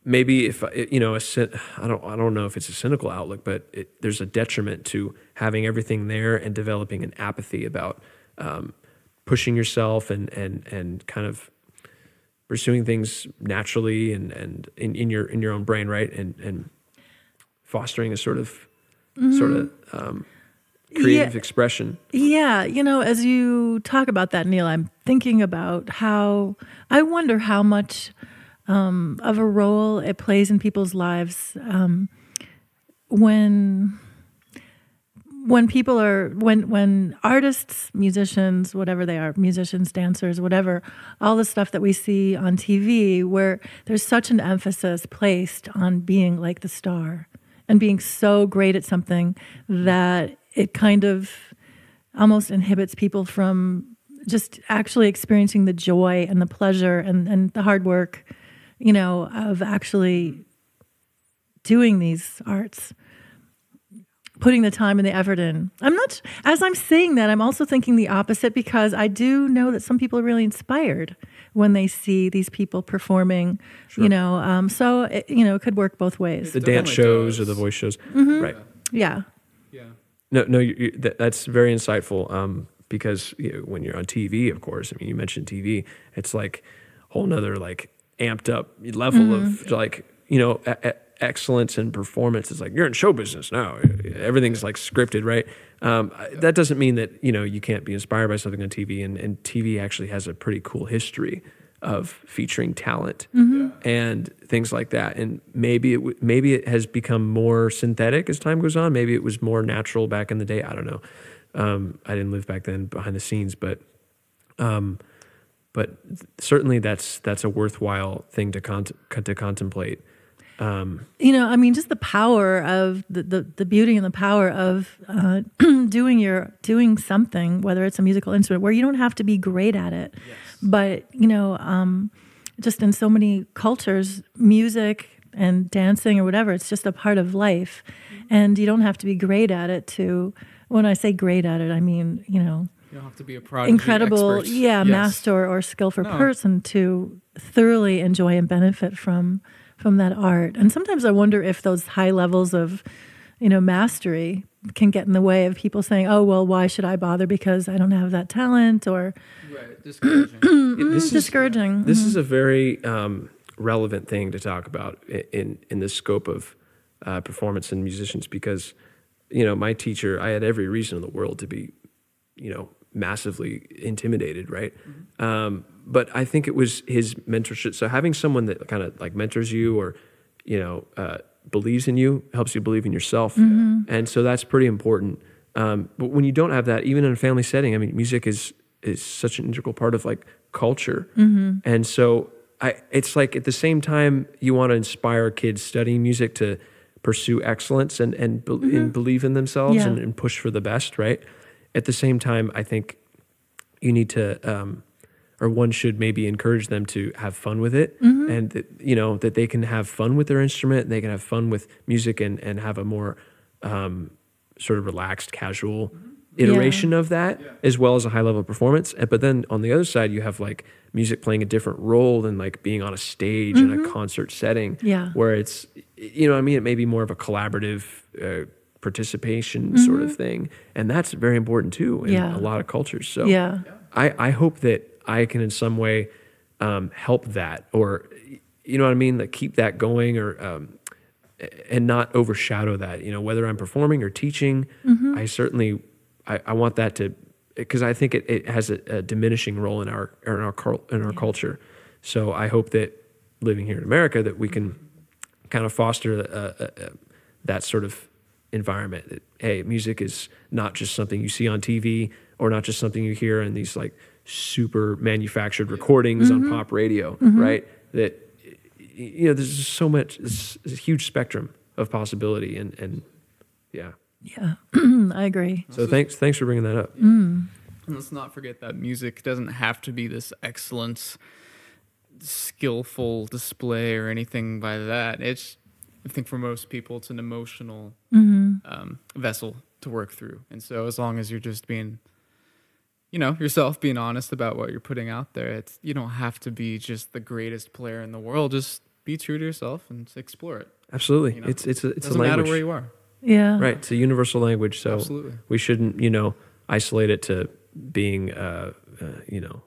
Speaker 3: maybe if I don't know if it's a cynical outlook, but there's a detriment to having everything there and developing an apathy about pushing yourself and kind of pursuing things naturally and in your own brain, right? And fostering a sort of creative expression.
Speaker 4: Yeah, as you talk about that, Neil, I'm thinking about I wonder how much of a role it plays in people's lives when artists, musicians, whatever they are, musicians, dancers, whatever, all the stuff that we see on TV, where there's such an emphasis placed on being like the star and being so great at something that it kind of almost inhibits people from just actually experiencing the joy and the pleasure and the hard work, of actually doing these arts, putting the time and the effort in. As I'm saying that, I'm also thinking the opposite, because I do know that some people are really inspired when they see these people performing, so it could work both ways.
Speaker 3: The dance shows or the voice shows. Right.
Speaker 4: Yeah.
Speaker 3: No, that's very insightful, because when you're on TV, of course, you mentioned TV, it's like a whole nother like amped up level of like, excellence and performance. It's like, you're in show business now. Everything's like scripted, right? That doesn't mean that, you can't be inspired by something on TV, and TV actually has a pretty cool history of featuring talent and things like that. And maybe it has become more synthetic as time goes on. Maybe it was more natural back in the day. I don't know. I didn't live back then behind the scenes, but certainly that's a worthwhile thing to contemplate.
Speaker 4: Just the power of the beauty and the power of doing something, whether it's a musical instrument, where you don't have to be great at it. Yes. But, just in so many cultures, music and dancing or whatever, it's just a part of life. And you don't have to be great at it when I say great at it, I mean,
Speaker 2: You don't have to be a prodigy
Speaker 4: incredible,
Speaker 2: expert.
Speaker 4: master or skillful person to thoroughly enjoy and benefit from that art. And sometimes I wonder if those high levels of, mastery can get in the way of people saying, "Oh, well, why should I bother because I don't have that talent?" Or
Speaker 2: discouraging.
Speaker 4: Discouraging.
Speaker 3: This is a very relevant thing to talk about in the scope of performance and musicians, because my teacher, I had every reason in the world to be massively intimidated, right? But I think it was his mentorship. So having someone that kind of like mentors you or believes in you helps you believe in yourself, and so that's pretty important. But when you don't have that, even in a family setting, I mean, music is such an integral part of like culture, and so it's like at the same time you want to inspire kids studying music to pursue excellence and believe in themselves and push for the best, right? At the same time, I think you need to, or one should maybe encourage them to have fun with it, and that they can have fun with their instrument, and they can have fun with music, and have a more sort of relaxed, casual iteration of that, as well as a high level performance. But then on the other side, you have like music playing a different role than like being on a stage in a concert setting, where it's, what I mean, it may be more of a collaborative participation sort of thing, and that's very important too in a lot of cultures. So I hope that I can in some way help that, or what I mean, like keep that going, or and not overshadow that. Whether I'm performing or teaching, I certainly I want that to, because I think it has a diminishing role in our culture. So I hope that living here in America, that we can kind of foster that sort of environment. That, hey, music is not just something you see on TV, or not just something you hear in these like super manufactured recordings on pop radio, right? That there's just so much, it's a huge spectrum of possibility, and
Speaker 4: I agree.
Speaker 3: So thanks for bringing that up.
Speaker 2: And let's not forget that music doesn't have to be this excellent, skillful display or anything by that. I think for most people, it's an emotional vessel to work through. And so as long as you're just being, yourself, being honest about what you're putting out there, you don't have to be just the greatest player in the world. Just be true to yourself and explore it.
Speaker 3: Absolutely. It's a language.
Speaker 2: Doesn't matter where you are.
Speaker 4: Yeah.
Speaker 3: Right. It's a universal language. So
Speaker 2: absolutely,
Speaker 3: we shouldn't, isolate it to being,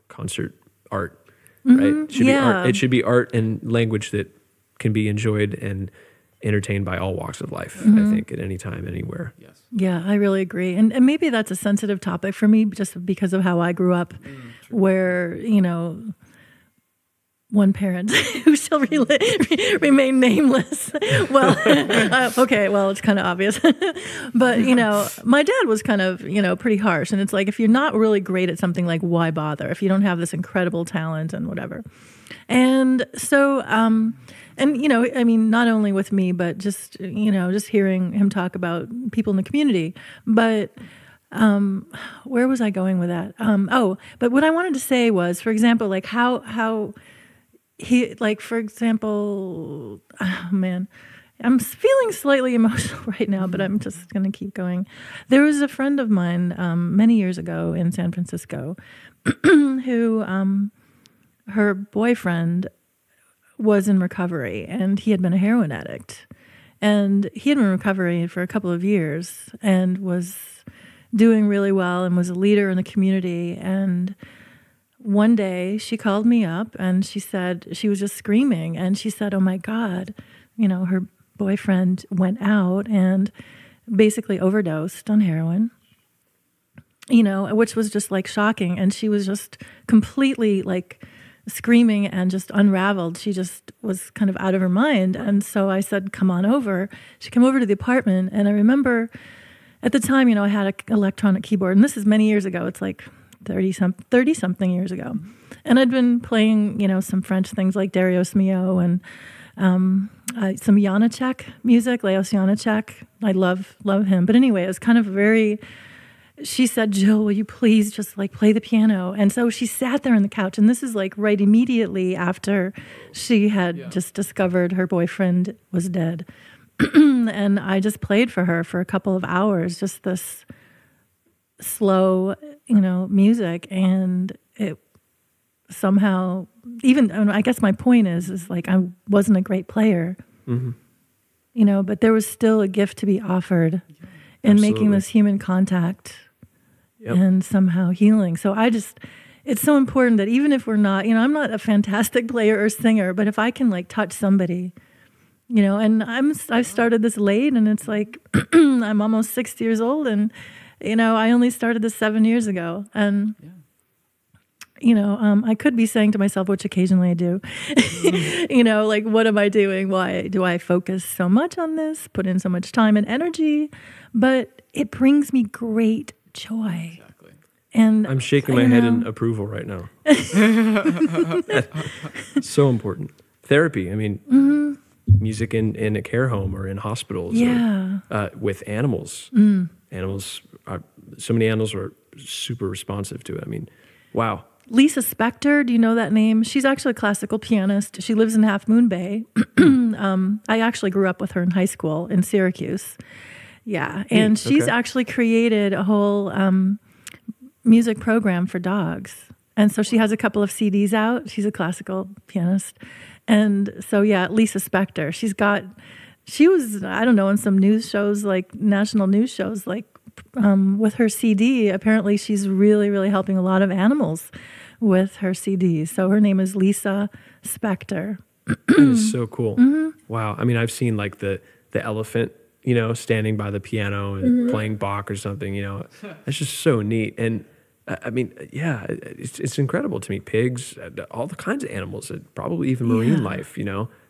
Speaker 3: concert art, right? It should be art. It should be art and language that can be enjoyed and entertained by all walks of life, I think, at any time, anywhere.
Speaker 2: Yes.
Speaker 4: Yeah, I really agree. And maybe that's a sensitive topic for me just because of how I grew up, where, one parent who shall remain nameless. Well, it's kind of obvious. But, my dad was kind of, pretty harsh. And it's like, if you're not really great at something, like, why bother? If you don't have this incredible talent and whatever. And so, not only with me, but just hearing him talk about people in the community. But where was I going with that? But what I wanted to say was, for example, like how he, like, for example, I'm feeling slightly emotional right now, but I'm just going to keep going. There was a friend of mine many years ago in San Francisco who, her boyfriend was in recovery, and he had been a heroin addict. And he had been in recovery for a couple of years and was doing really well and was a leader in the community. And one day she called me up and she said, she was just screaming, and she said, oh my God, her boyfriend went out and basically overdosed on heroin, which was just like shocking. And she was just completely like screaming and just unraveled. She just was kind of out of her mind. And so I said, come on over. She came over to the apartment. And I remember at the time, I had an electronic keyboard, and this is many years ago. It's like 30-something years ago. And I'd been playing, some French things like Darius Milhaud and some Janacek music, Leos Janacek. I love him. But anyway, it was kind of she said, Jill, will you please just like play the piano? And so she sat there on the couch, and this is like right immediately after she had just discovered her boyfriend was dead. And I just played for her for a couple of hours, just this slow, music, and it somehow, even, I guess my point is like I wasn't a great player, but there was still a gift to be offered in making this human contact and somehow healing. So it's so important that even if we're not, I'm not a fantastic player or singer, but if I can like touch somebody, and I've started this late, and it's like I'm almost 60 years old, and I only started this 7 years ago, and I could be saying to myself, which occasionally I do, like, what am I doing? Why do I focus so much on this, put in so much time and energy? But it brings me great joy. Exactly. And
Speaker 3: I'm shaking my head in approval right now. So important. Therapy. I mean, music in a care home or in hospitals. Or, with animals. So many animals were super responsive to it. I mean, wow.
Speaker 4: Lisa Spector, do you know that name? She's actually a classical pianist. She lives in Half Moon Bay. I actually grew up with her in high school in Syracuse. Yeah, and she's actually created a whole music program for dogs. And so she has a couple of CDs out. She's a classical pianist. And so, Lisa Spector, she was, I don't know, in some news shows, like national news shows, like with her CD. Apparently she's really, really helping a lot of animals with her CDs. So her name is Lisa Spector.
Speaker 3: That is so cool. Wow. I mean, I've seen like the elephant, standing by the piano and playing Bach or something, It's just so neat. And I mean, it's incredible to me. Pigs, all the kinds of animals, probably even marine life,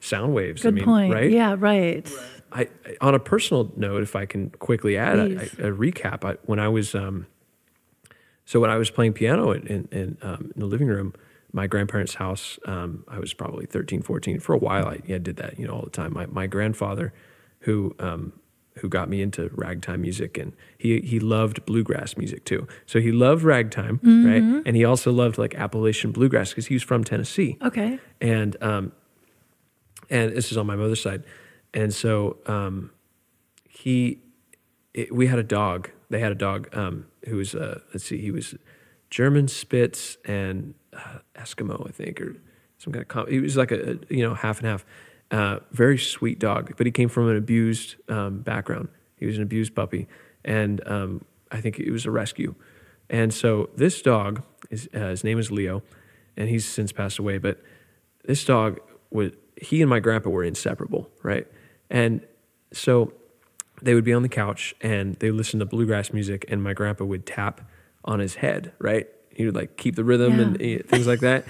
Speaker 3: sound waves.
Speaker 4: Good point.
Speaker 3: Right?
Speaker 4: Yeah, right.
Speaker 3: On a personal note, if I can quickly add a recap, when I was playing piano in the living room, my grandparents' house, I was probably 13, 14. For a while, I did that, all the time. My grandfather, who got me into ragtime music, and he loved bluegrass music too. So he loved ragtime, right? And he also loved like Appalachian bluegrass because he was from Tennessee.
Speaker 4: Okay.
Speaker 3: And this is on my mother's side. And so we had a dog. They had a dog who was, he was German Spitz and Eskimo, I think, or some kind of, he was like a half and half. Very sweet dog, but he came from an abused background. He was an abused puppy, and I think it was a rescue. And so this dog, his name is Leo, and he's since passed away, but this dog, he and my grandpa were inseparable, right? And so they would be on the couch and they would listen to bluegrass music, and my grandpa would tap on his head, right? He would like keep the rhythm and things like that.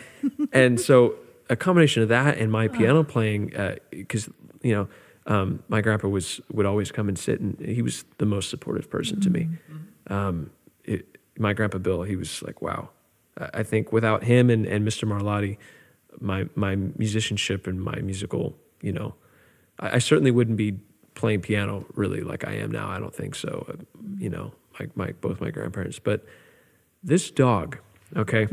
Speaker 3: And so a combination of that and my piano playing, because my grandpa would always come and sit, and he was the most supportive person to me. My grandpa Bill, he was like, wow. I think without him and Mr. Marlotti, my musicianship and my musical, I certainly wouldn't be playing piano really like I am now. I don't think so. Both my grandparents, but this dog, okay,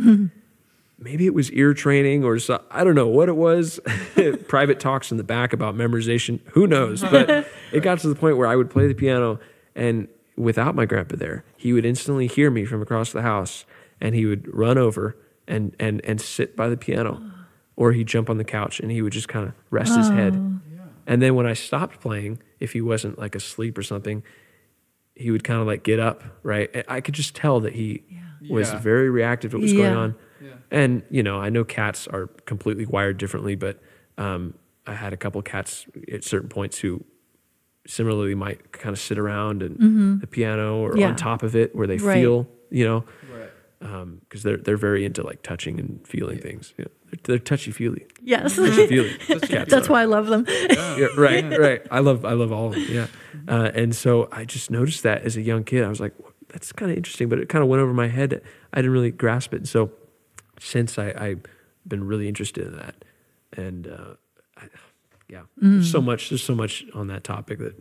Speaker 3: maybe it was ear training or so, I don't know what it was. Private talks in the back about memorization. Who knows? But it got to the point where I would play the piano, and without my grandpa there, he would instantly hear me from across the house, and he would run over and sit by the piano, or he'd jump on the couch and he would just kind of rest his head. And then when I stopped playing, if he wasn't like asleep or something, he would kind of like get up, right? I could just tell that he was very reactive to what was going on. Yeah. And, I know cats are completely wired differently, but I had a couple cats at certain points who similarly might kind of sit around and the piano or on top of it where they feel, because they're very into like touching and feeling things. They're touchy-feely.
Speaker 4: Yes.
Speaker 3: Touchy-feely.
Speaker 4: That's why I love them.
Speaker 3: Right. I love all of them, yeah. And so I just noticed that as a young kid. I was like, that's kind of interesting, but it kind of went over my head. I didn't really grasp it. And so since I've been really interested in that. And there's so much on that topic that,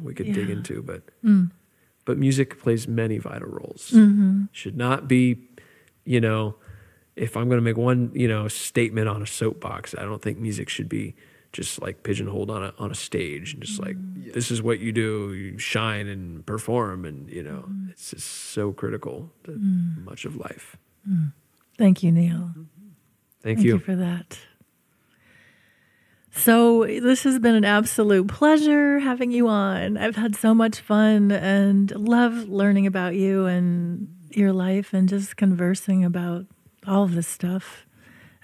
Speaker 3: we could dig into. But music plays many vital roles. Should not be, if I'm going to make one, statement on a soapbox, I don't think music should be just like pigeonholed on a stage and just like, this is what you do, you shine and perform. And, you know, it's just so critical to much of life.
Speaker 4: Thank you, Neil.
Speaker 3: Thank
Speaker 4: you for that. So this has been an absolute pleasure having you on. I've had so much fun and love learning about you and your life and just conversing about all of this stuff.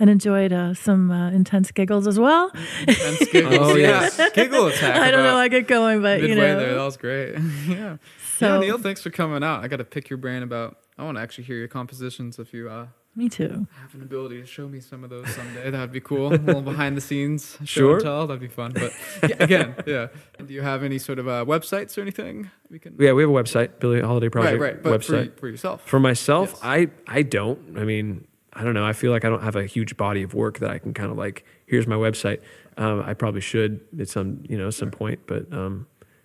Speaker 4: And enjoyed some intense giggles as well.
Speaker 2: Intense giggles, oh yes, giggle attack.
Speaker 4: I don't know, I get going, but
Speaker 2: midway
Speaker 4: you know,
Speaker 2: there, that was great. Yeah.
Speaker 4: So,
Speaker 2: yeah, Neil, thanks for coming out. I got to pick your brain about. I want to actually hear your compositions if you.
Speaker 4: Me too.
Speaker 2: Have an ability to show me some of those someday. That would be cool. A little behind the scenes show
Speaker 3: Sure.
Speaker 2: and tell. That'd be fun. But yeah, again, yeah. Do you have any sort of websites or anything we can?
Speaker 3: Yeah, we have a website, Billie Holiday Project
Speaker 2: Right. But
Speaker 3: website.
Speaker 2: for yourself.
Speaker 3: For myself,
Speaker 2: Yes.
Speaker 3: I don't. I mean, I don't know. I feel like I don't have a huge body of work that I can kind of like, here's my website. I probably some point, but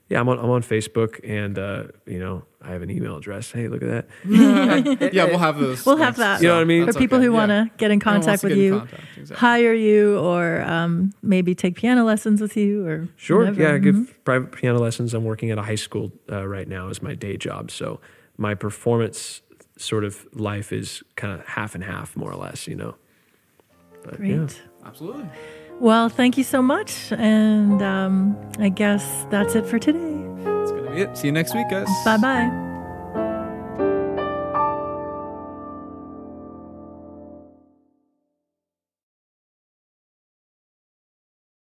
Speaker 3: yeah, I'm on Facebook, and you know, I have an email address. Hey, look at that.
Speaker 2: Yeah, we'll have those.
Speaker 4: We'll have that.
Speaker 3: You know what I mean?
Speaker 4: For people who want to get in contact with you, hire you, or maybe take piano lessons with you, or
Speaker 3: sure.
Speaker 4: whatever.
Speaker 3: Yeah, I give private piano lessons. I'm working at a high school right now as my day job, so my performance sort of life is kind of half and half, more or less, you know. But,
Speaker 4: Great.
Speaker 3: yeah.
Speaker 2: Absolutely.
Speaker 4: Well, thank you so much, and I guess that's it for today.
Speaker 2: That's gonna be it. See you next week, guys.
Speaker 4: Bye-bye.